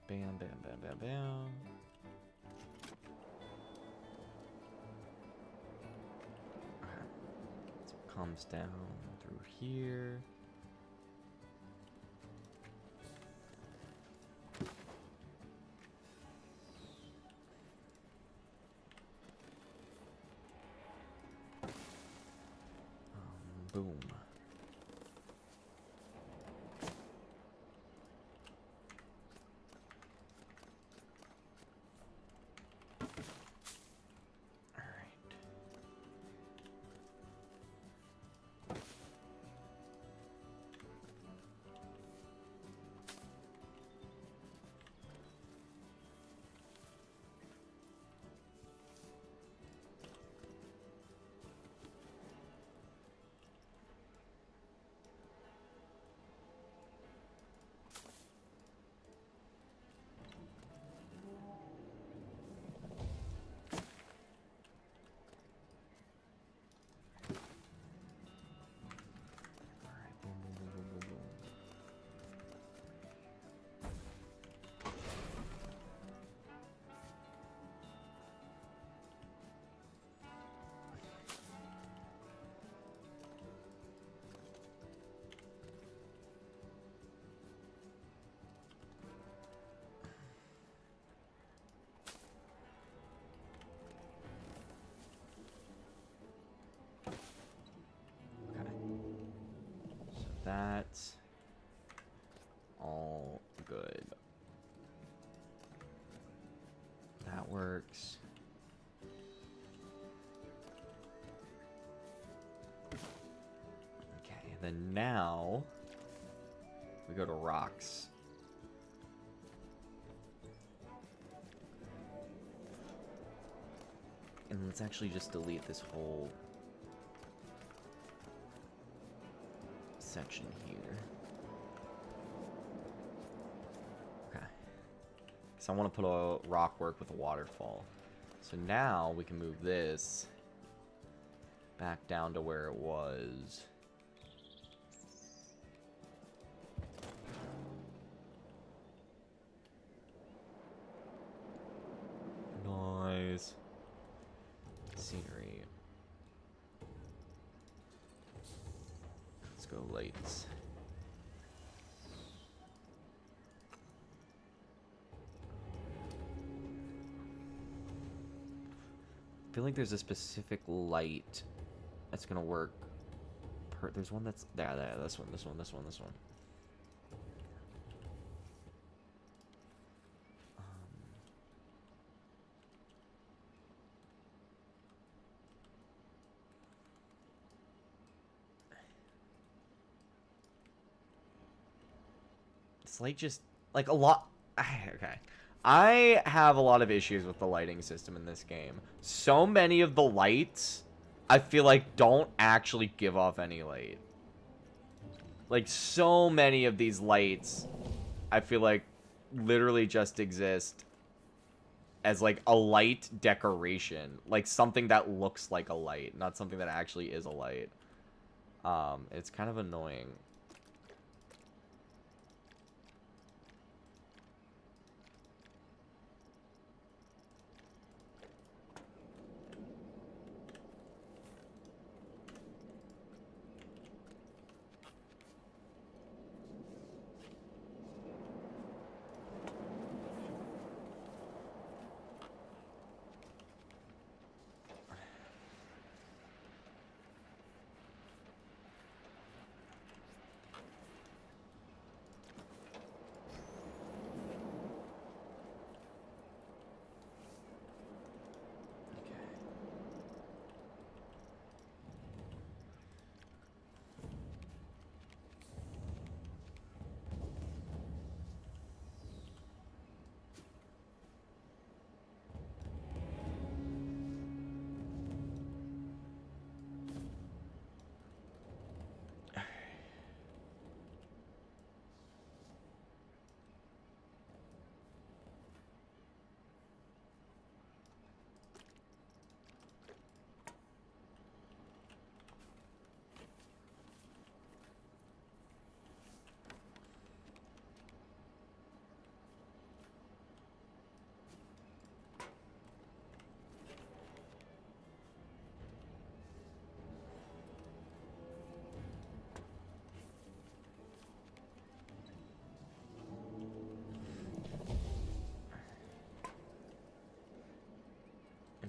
bam, bam, bam, bam, bam. Okay. So it comes down through here. Boom. That's all good. That works. Okay, then now we go to rocks. And let's actually just delete this whole section here. Okay. So I want to put a rock work with a waterfall. So now we can move this back down to where it was. Nice. Scenery. Let's go lights. I feel like there's a specific light that's gonna work. There's one that's there. This one. This light just like a lot. Okay. I have a lot of issues with the lighting system in this game. So many of the lights, I feel like, don't actually give off any light. Like, so many of these lights, I feel like, literally just exist as, like, a light decoration. Like, something that looks like a light, not something that actually is a light. It's kind of annoying.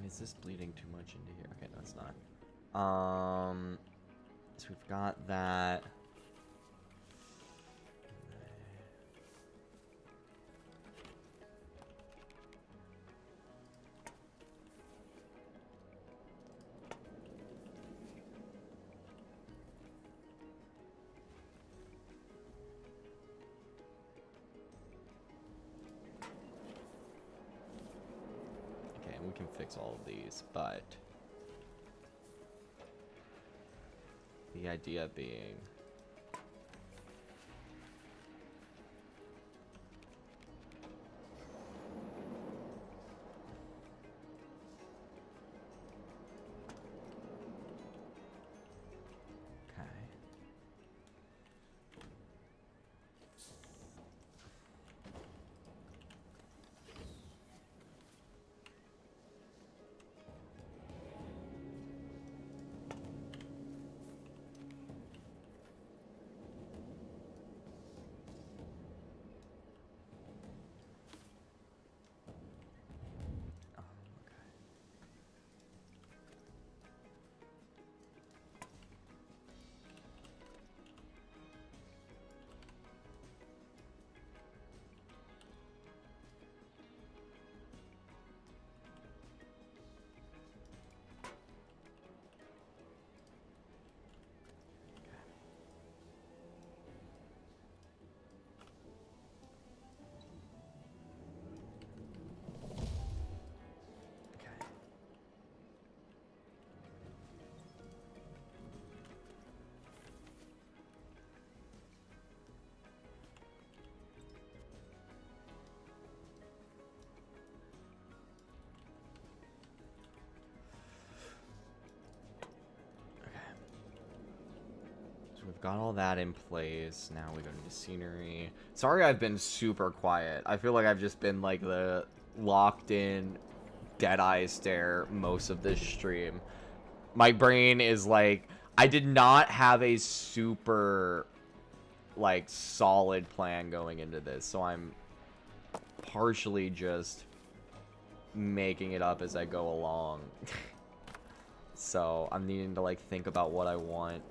Is this bleeding too much into here? Okay, no, it's not. So we've got that. We can fix all of these, but the idea being we've got all that in place. Now we go into scenery. Sorry I've been super quiet. I feel like I've just been like the locked in dead eye stare most of this stream. My brain is like, I did not have a super like solid plan going into this, so I'm partially just making it up as I go along. So I'm needing to like think about what I want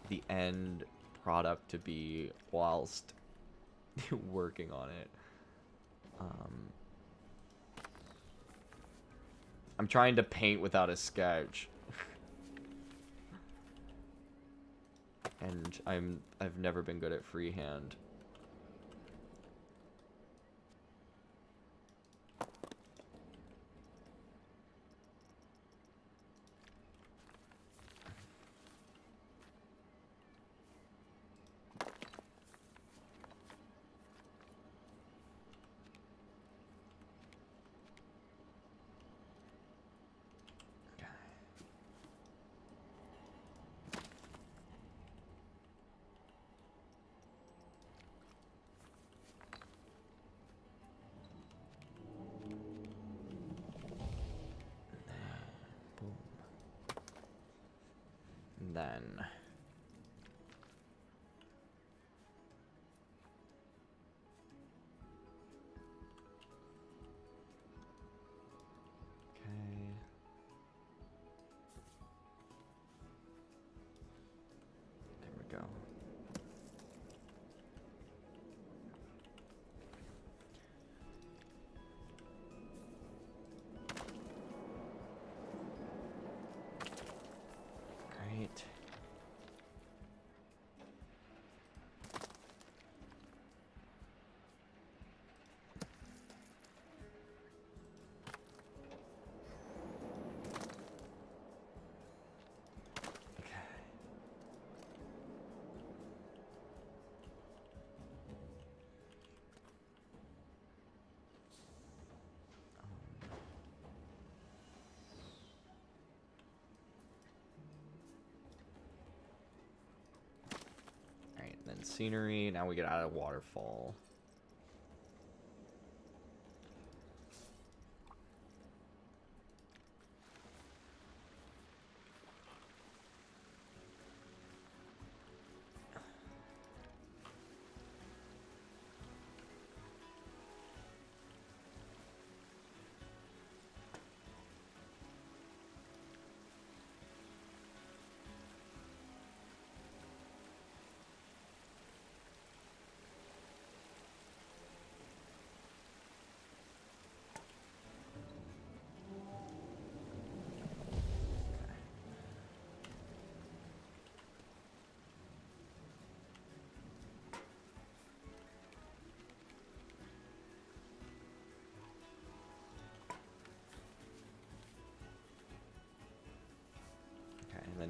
the end product to be whilst working on it. I'm trying to paint without a sketch. And I've never been good at freehand. Then there we go. Right. Then scenery. Now we get out of waterfall.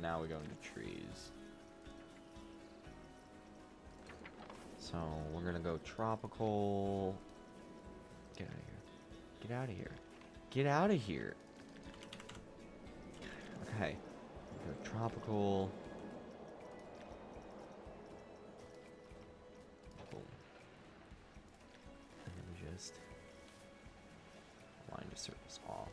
now we go into trees. So we're gonna go tropical. Get out of here. Get out of here. Get out of here. Okay. Go tropical. Boom. And then we just line the surface off.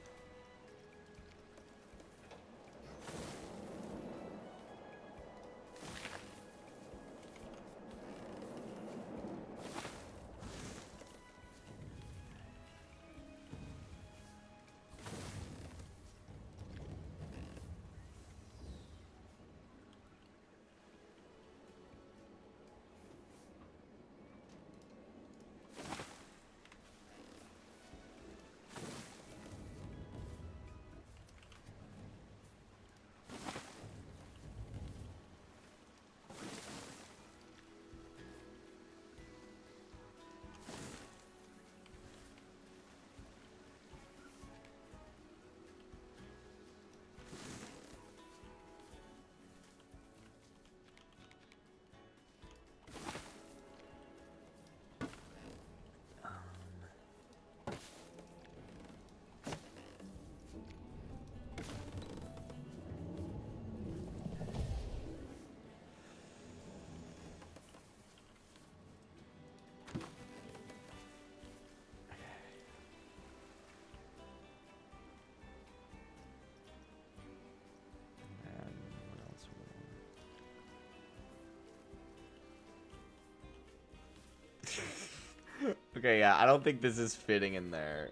Okay, yeah, I don't think this is fitting in there.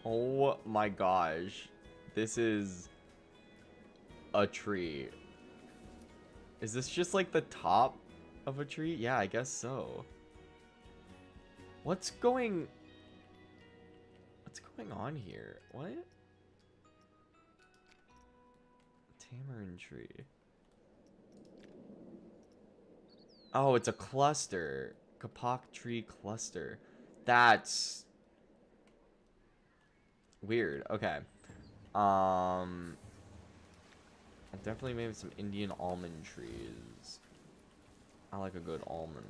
Oh my gosh. This is a tree. Is this just like the top of a tree? Yeah, I guess so. What's going on here? What? Tamarind tree. Oh, it's a cluster. Kapok tree cluster. That's weird. Okay. I've definitely made some Indian almond trees. I like a good almond.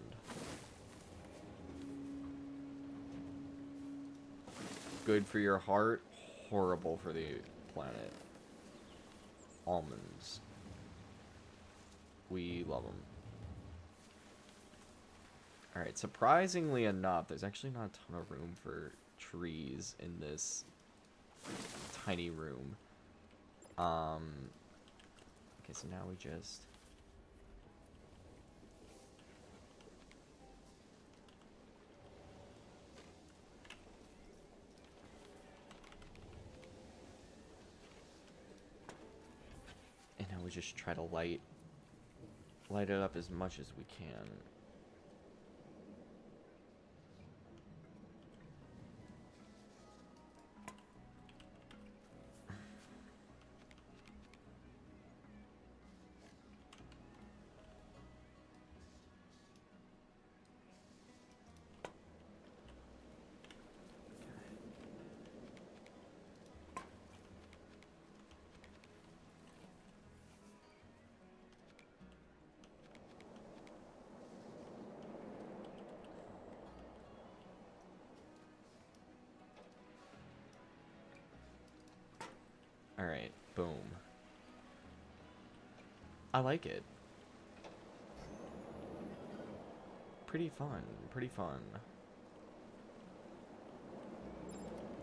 Good for your heart, horrible for the planet. Almonds. We love them. Alright, surprisingly enough, there's actually not a ton of room for trees in this tiny room. Okay, so now we just... And now we just try to light it up as much as we can. Alright, boom. I like it. Pretty fun, pretty fun.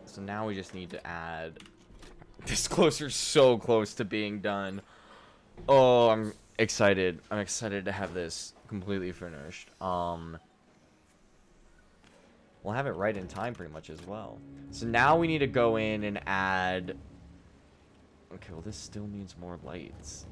So now we just need to add... This closer, so close to being done. Oh, I'm excited. I'm excited to have this completely finished. We'll have it right in time pretty much as well. So now we need to go in and add... Okay, well this still needs more lights.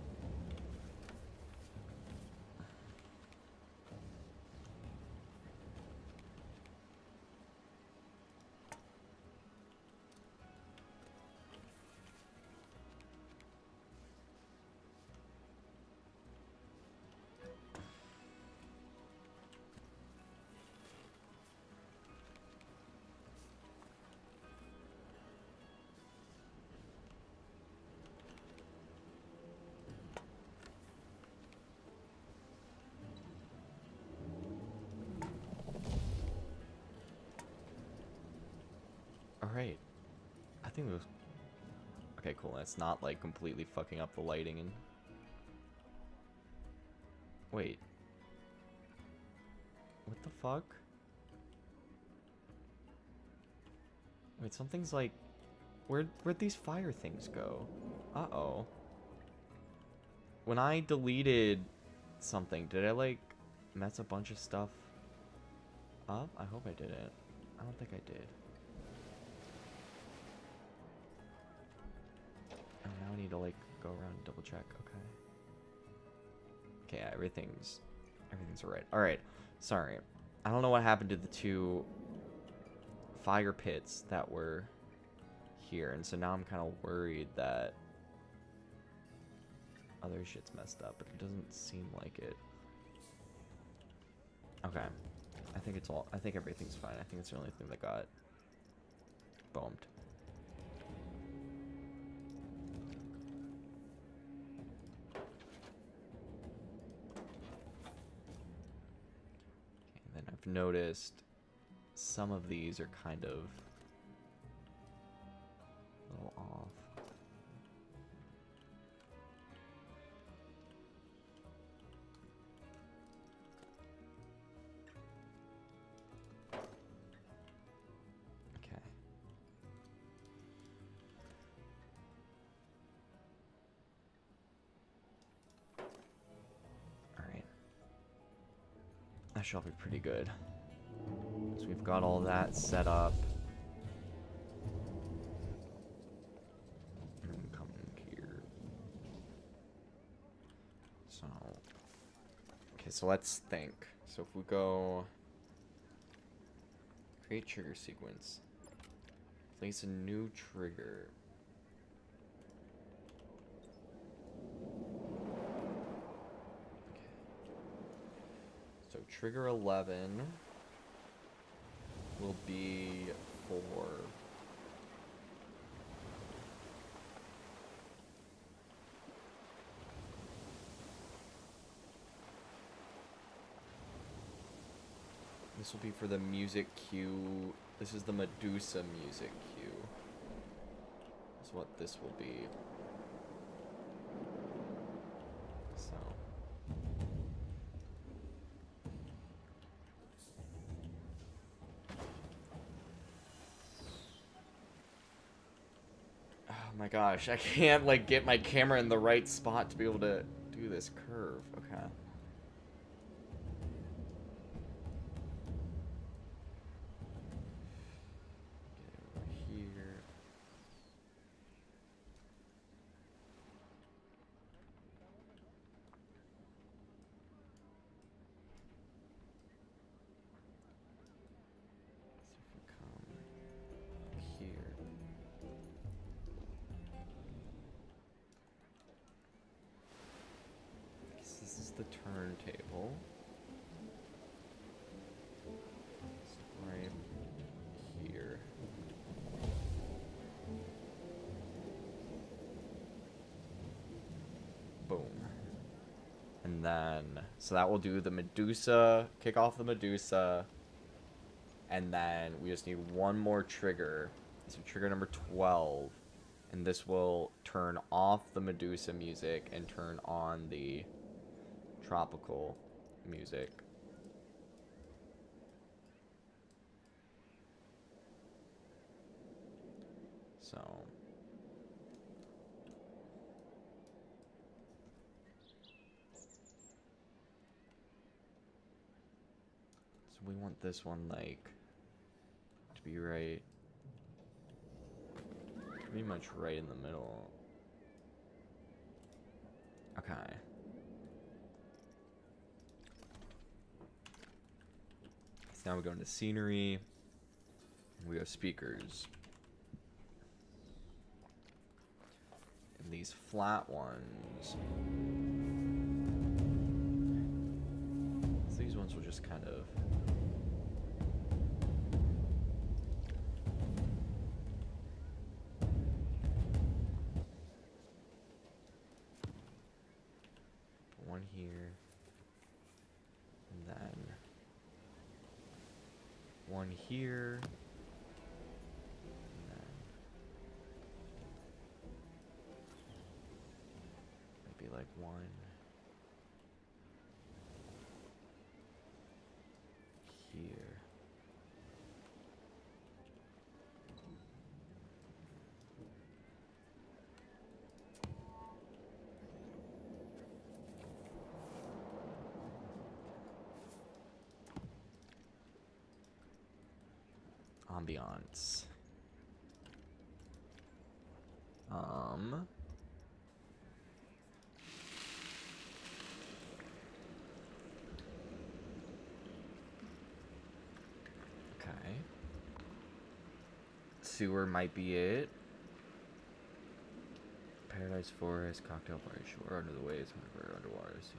Alright. I think it was... Okay, cool. That's not, like, completely fucking up the lighting and... Wait. What the fuck? Wait, something's like... Where'd these fire things go? Uh-oh. When I deleted something, did I, like, mess a bunch of stuff up? I hope I didn't. I don't think I did. And now I need to, like, go around and double check. Okay. Okay, yeah, everything's alright. Alright, sorry. I don't know what happened to the 2 fire pits that were here, and so now I'm kind of worried that other shit's messed up, but it doesn't seem like it. Okay. I think everything's fine. I think it's the only thing that got bombed. And then I've noticed some of these are kind of a little off. Okay. All right. That should be pretty good. So we've got all that set up. And come here. So, okay, so let's think. So if we go create trigger sequence, place a new trigger. Okay. So trigger 11 will be for this will be for the music cue. This is the Medusa music cue. That's what this will be. So oh my gosh, I can't like get my camera in the right spot to be able to do this curve. Okay. Get over here. So if we come here. This is the turntable. So right here. Boom. And then, so that will do the Medusa, kick off the Medusa. And then we just need one more trigger. So trigger number 12. And this will turn off the Medusa music and turn on the tropical music. So we want this one like to be right pretty much right in the middle. Okay. So now we go into scenery. We have speakers. And these flat ones. So these ones will just kind of one here, and then one here, and like one here. Ambiance. Okay. Sewer might be it. Paradise Forest, cocktail party, shore under the waves, whenever underwater. See.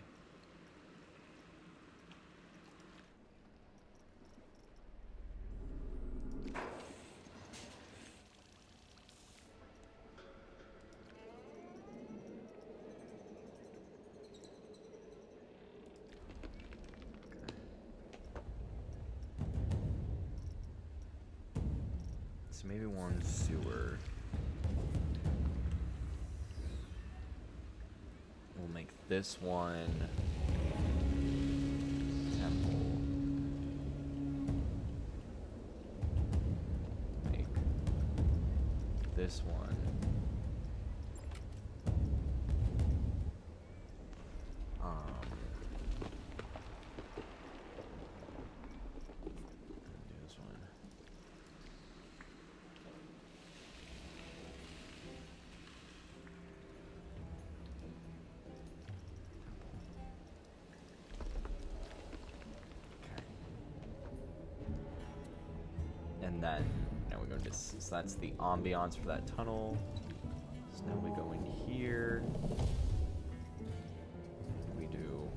So maybe one sewer. We'll make this one temple. Make this one this one. And then now we go to this. So that's the ambiance for that tunnel. So now we go in here. We do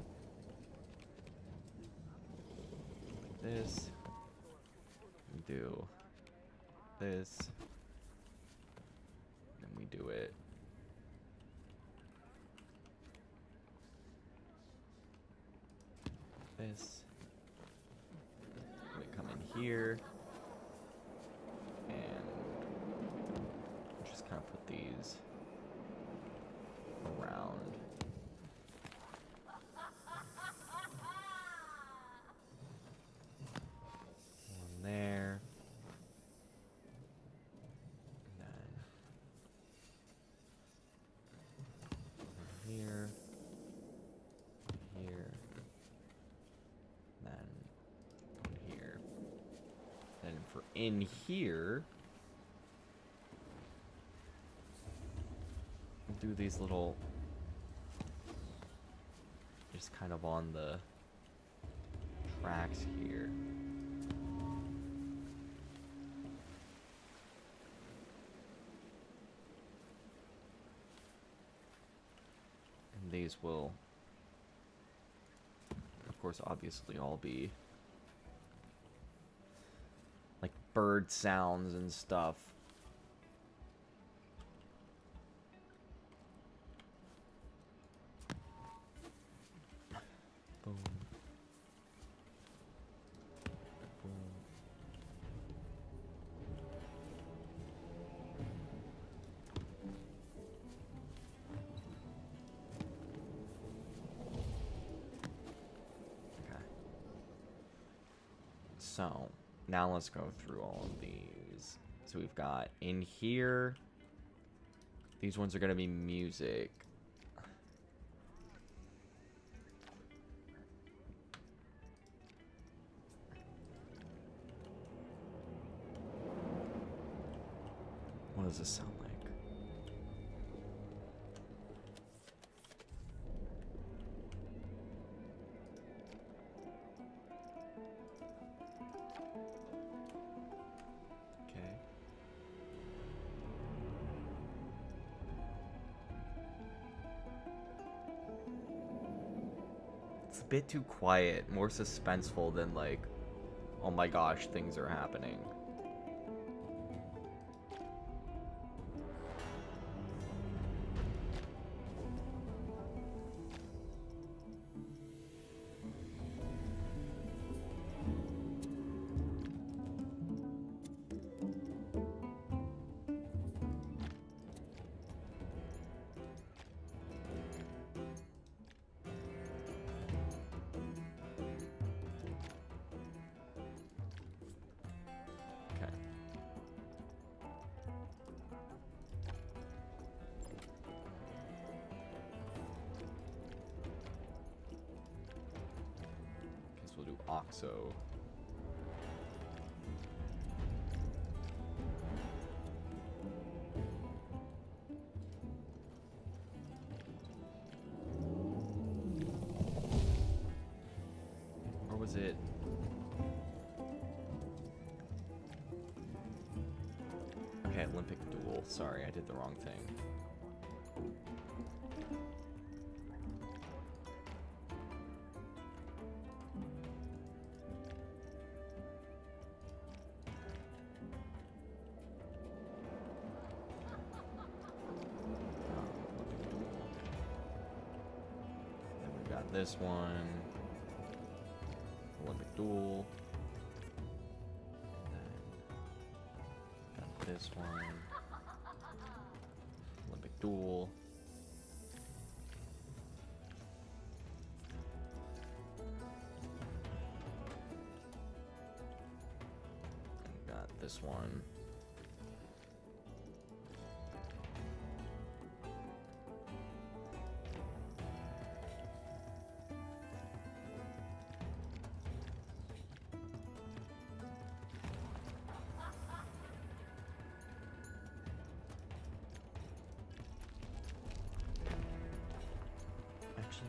like this. We do this. Then we do it this. We come in here. Kind of put these around. One there. And then here. Here. Then here. Then for in here, do these little, just kind of on the tracks here. And these will, of course, obviously all be like bird sounds and stuff. Boom. Boom. Okay. So, now let's go through all of these. So we've got in here, these ones are going to be music. What does this sound like? Okay. It's a bit too quiet, more suspenseful than like, oh my gosh, things are happening. So or was it? Okay, Olympic duel. Sorry, I did the wrong thing. Then we got this one. Olympic duel. This one. Olympic duel. And got this one.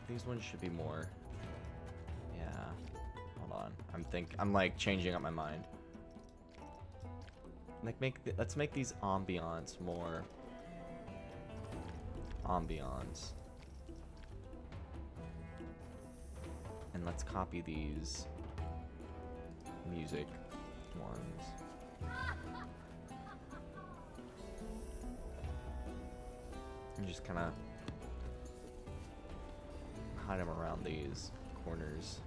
These ones should be more. Yeah. Hold on. I'm like changing up my mind. Like let's make these ambiance more ambiance. And let's copy these music ones. And just kind of hide them around these corners.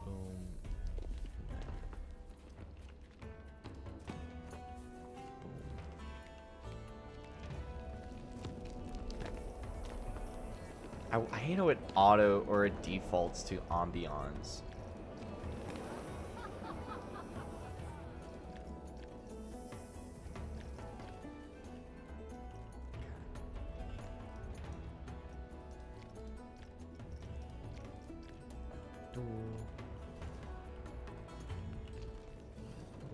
Boom. I hate how it auto or it defaults to ambiance.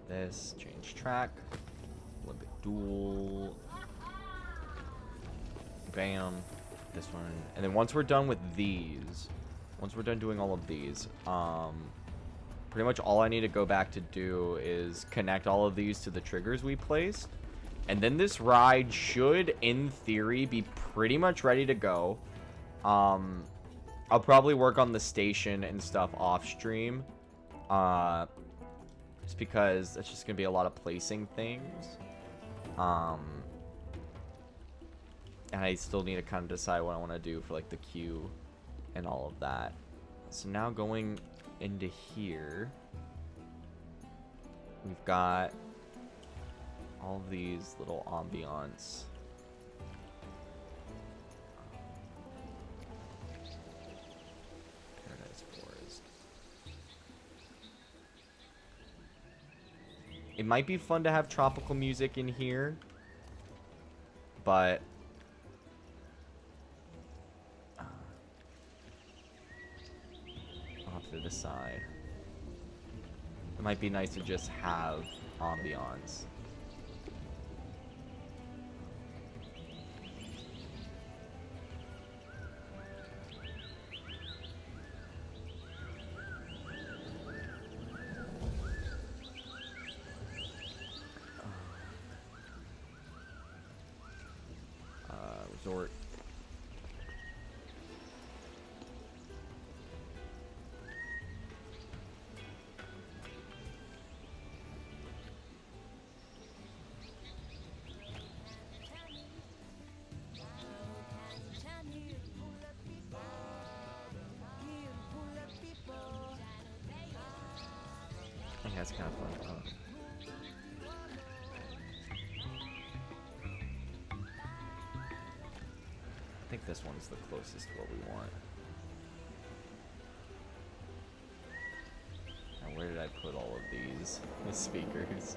This, change track, Olympic duel, bam. This one, and then once we're done with these, once we're done doing all of these, pretty much all I need to go back to do is connect all of these to the triggers we placed, and then this ride should, in theory, be pretty much ready to go. I'll probably work on the station and stuff off stream, just because that's just gonna be a lot of placing things. And I still need to kind of decide what I want to do for like the queue and all of that. So now going into here, we've got all of these little ambiance. Paradise Forest. It might be fun to have tropical music in here, but to decide. It might be nice to just have ambiance. Resort. I think that's kind of fun. Oh. I think this one's the closest to what we want. Where did I put all of these speakers?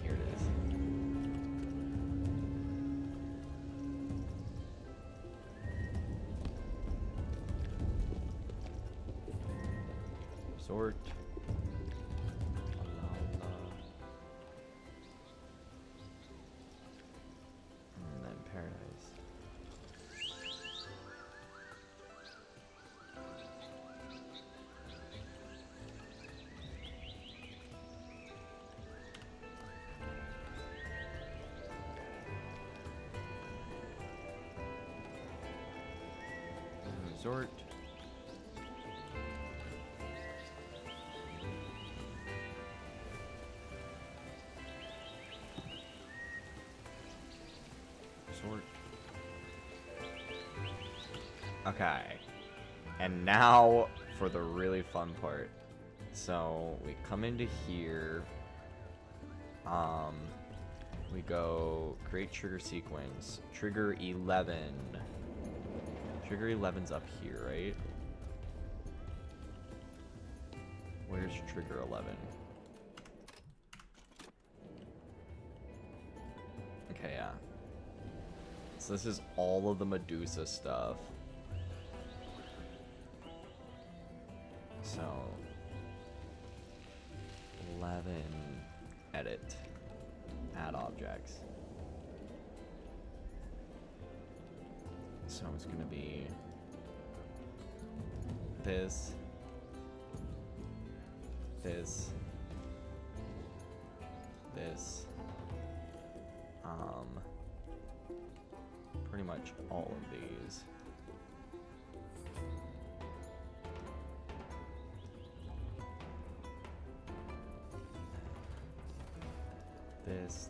Here it is. Resort. And then Paradise. Resort. Okay, and now for the really fun part. So we come into here, we go create trigger sequence, trigger 11. Trigger 11's up here, right? Where's trigger 11? Okay, yeah. So this is all of the Medusa stuff. So 11, edit, add objects. So it's gonna be this, this, this, pretty much all of these.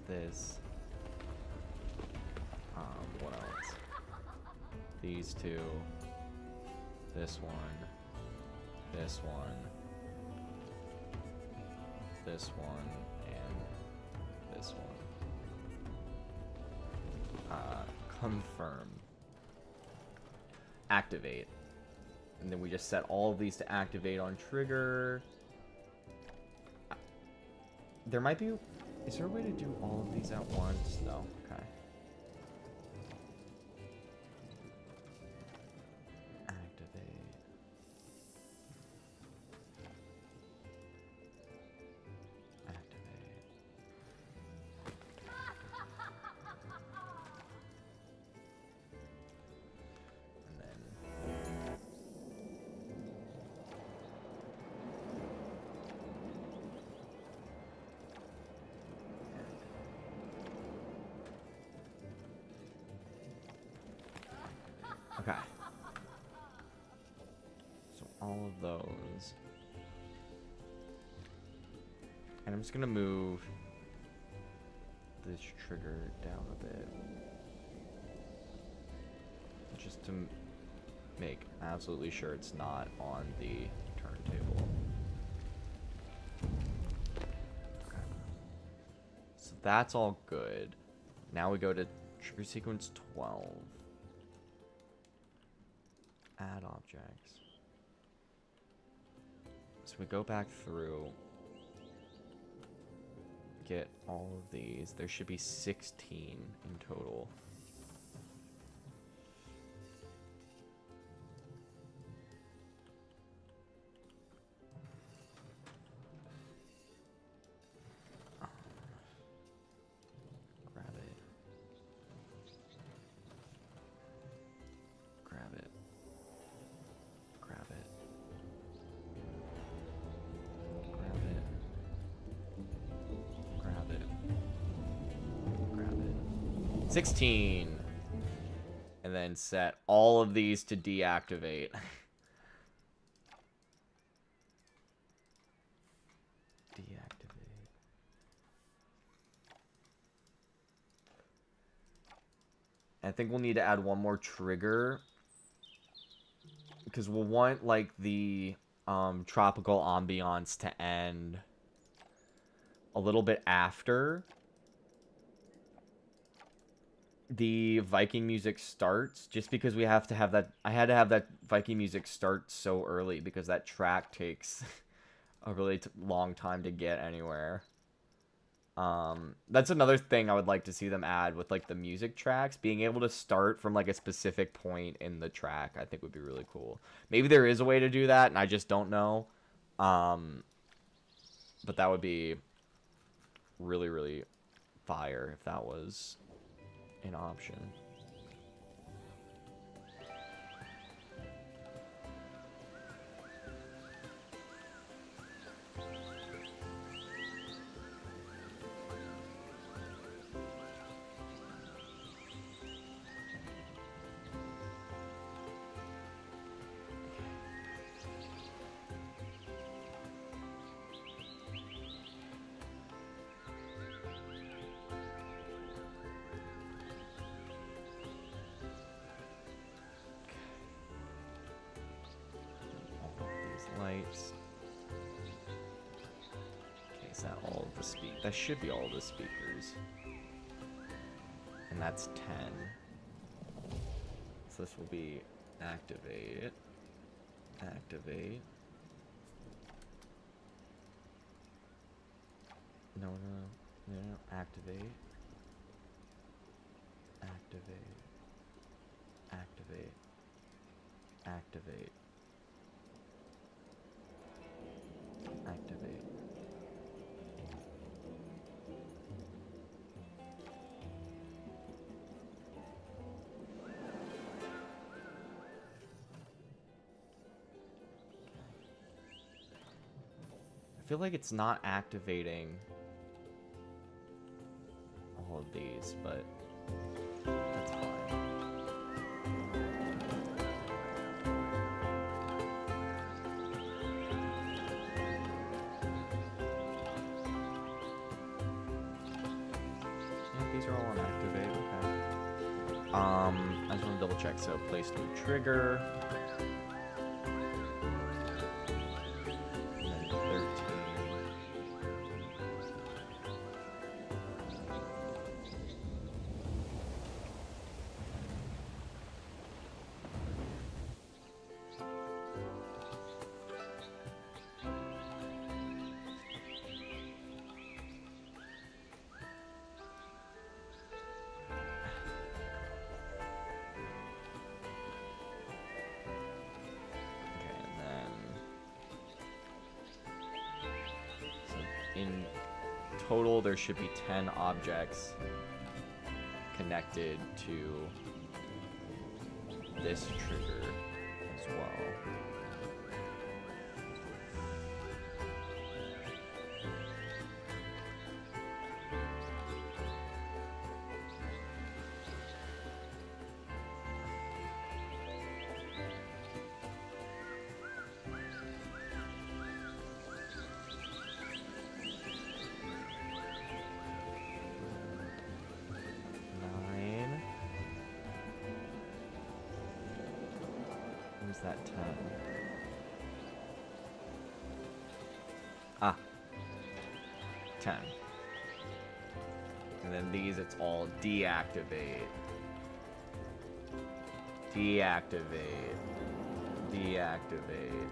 This, what else? These two, this one, this one, this one, and this one. Confirm. Activate. And then we just set all of these to activate on trigger. There might be... Is there a way to do all of these at once? No. Okay. Activate. Activate. And then... Okay. So all of those. And I'm just gonna move this trigger down a bit. Just to make absolutely sure it's not on the turntable. Okay. So that's all good. Now we go to trigger sequence 12. Add objects. So we go back through, get all of these. There should be 16 in total. Grab it. 16. And then set all of these to deactivate. Deactivate. I think we'll need to add one more trigger. Because we'll want, like, the tropical ambiance to end a little bit after the Viking music starts, just because we have to have that. I had to have that Viking music start so early because that track takes a really long time to get anywhere. That's another thing I would like to see them add with like the music tracks, being able to start from like a specific point in the track. I think would be really cool. Maybe there is a way to do that and I just don't know. But that would be really, really fire if that was an option. Lights. Okay, is that all of the speakers? That should be all of the speakers. And that's 10. So this will be activate. Activate. No. Activate. Activate. Activate. Activate. Activate. I feel like it's not activating all of these, but that's fine. These are all on activate, okay. I just want to double check. So place new trigger. And then 13. In total, there should be 10 objects connected to this trigger as well. That 10. Ah. 10. And then these, it's all deactivate. Deactivate. Deactivate.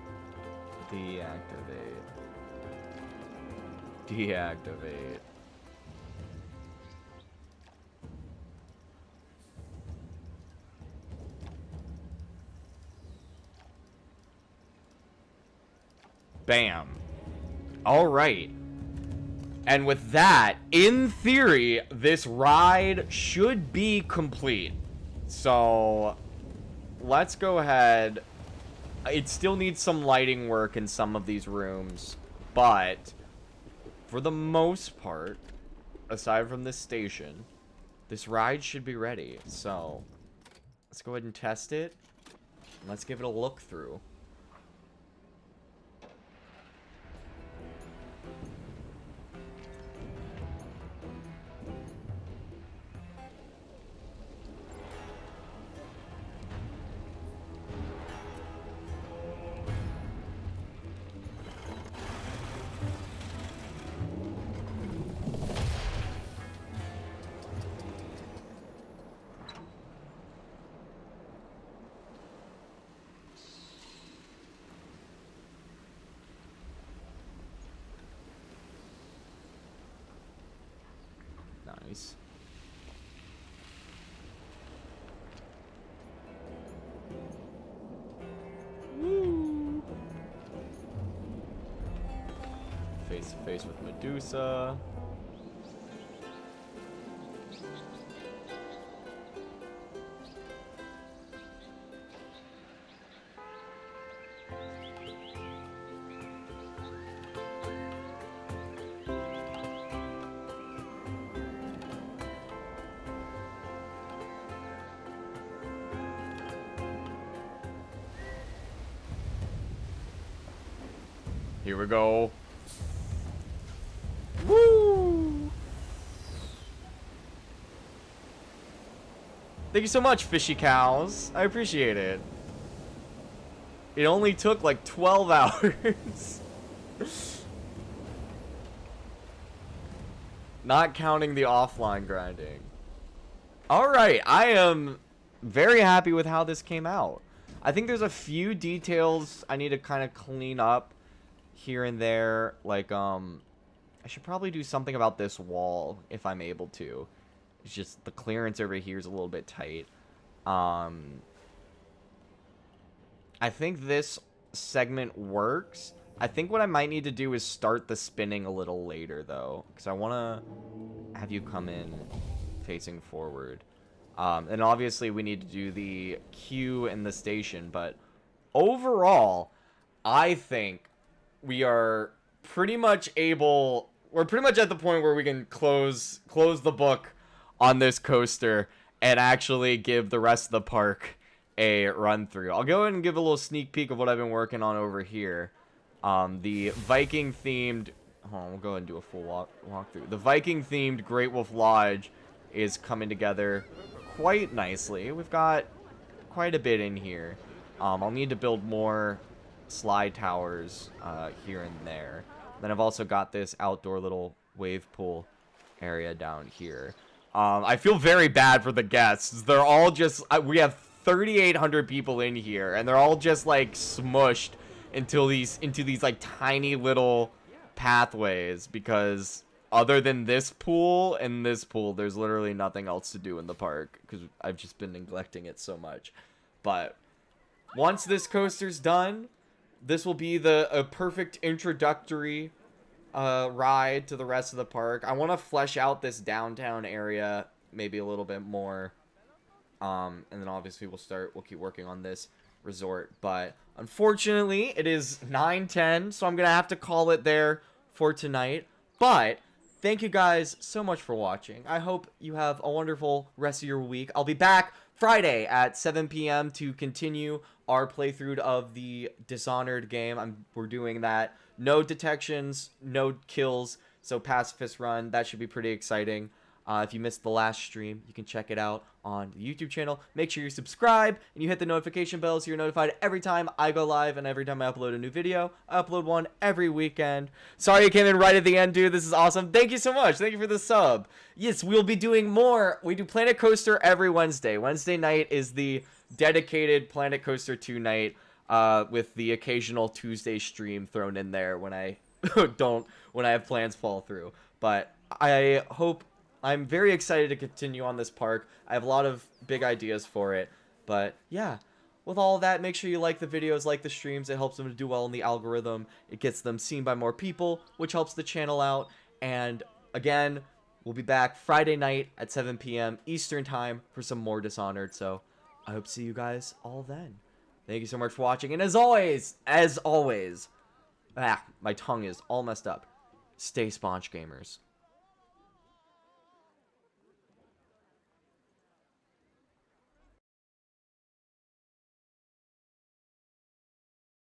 Deactivate. Deactivate. Bam. All right. And with that, in theory, this ride should be complete. So let's go ahead. It still needs some lighting work in some of these rooms, but for the most part, aside from this station, this ride should be ready. So let's go ahead and test it. And let's give it a look through. Nice. Woo. Face to face with Medusa. Here we go. Woo! Thank you so much, fishy cows. I appreciate it. It only took like 12 hours. Not counting the offline grinding. Alright, I am very happy with how this came out. I think there's a few details I need to kind of clean up here and there. Like, I should probably do something about this wall if I'm able to. It's just the clearance over here is a little bit tight. I think this segment works. I think what I might need to do is start the spinning a little later, though, because I want to have you come in facing forward. And obviously we need to do the queue in the station, but overall, I think we are pretty much able... We're pretty much at the point where we can close the book on this coaster and actually give the rest of the park a run through. I'll go ahead and give a little sneak peek of what I've been working on over here. The Viking themed... Hold on, we'll go ahead and do a full walkthrough. The Viking themed Great Wolf Lodge is coming together quite nicely. We've got quite a bit in here. I'll need to build more slide towers here and there. Then I've also got this outdoor little wave pool area down here. I feel very bad for the guests. They're all just... we have 3,800 people in here, and they're all just, like, smushed into these, like, tiny little pathways, because other than this pool and this pool, there's literally nothing else to do in the park, because I've just been neglecting it so much. But once this coaster's done, this will be a perfect introductory ride to the rest of the park. I want to flesh out this downtown area maybe a little bit more. And then obviously we'll keep working on this resort. But unfortunately, it is 9:10, so I'm going to have to call it there for tonight. But thank you guys so much for watching. I hope you have a wonderful rest of your week. I'll be back Friday at 7 p.m. to continue our playthrough of the Dishonored game. We're doing that. No detections, no kills, so pacifist run. That should be pretty exciting. If you missed the last stream, you can check it out on the YouTube channel. Make sure you subscribe and you hit the notification bell so you're notified every time I go live and every time I upload a new video. I upload one every weekend. Sorry I came in right at the end, dude. This is awesome. Thank you so much. Thank you for the sub. Yes, we'll be doing more. We do Planet Coaster every Wednesday. Wednesday night is the dedicated Planet Coaster 2 night, with the occasional Tuesday stream thrown in there when I when I have plans fall through. But I'm very excited to continue on this park. I have a lot of big ideas for it. But yeah, with all of that, make sure you like the videos, like the streams. It helps them to do well in the algorithm. It gets them seen by more people, which helps the channel out. And again, we'll be back Friday night at 7 p.m. Eastern time for some more Dishonored. So I hope to see you guys all then. Thank you so much for watching. And as always, my tongue is all messed up. Stay sponge gamers.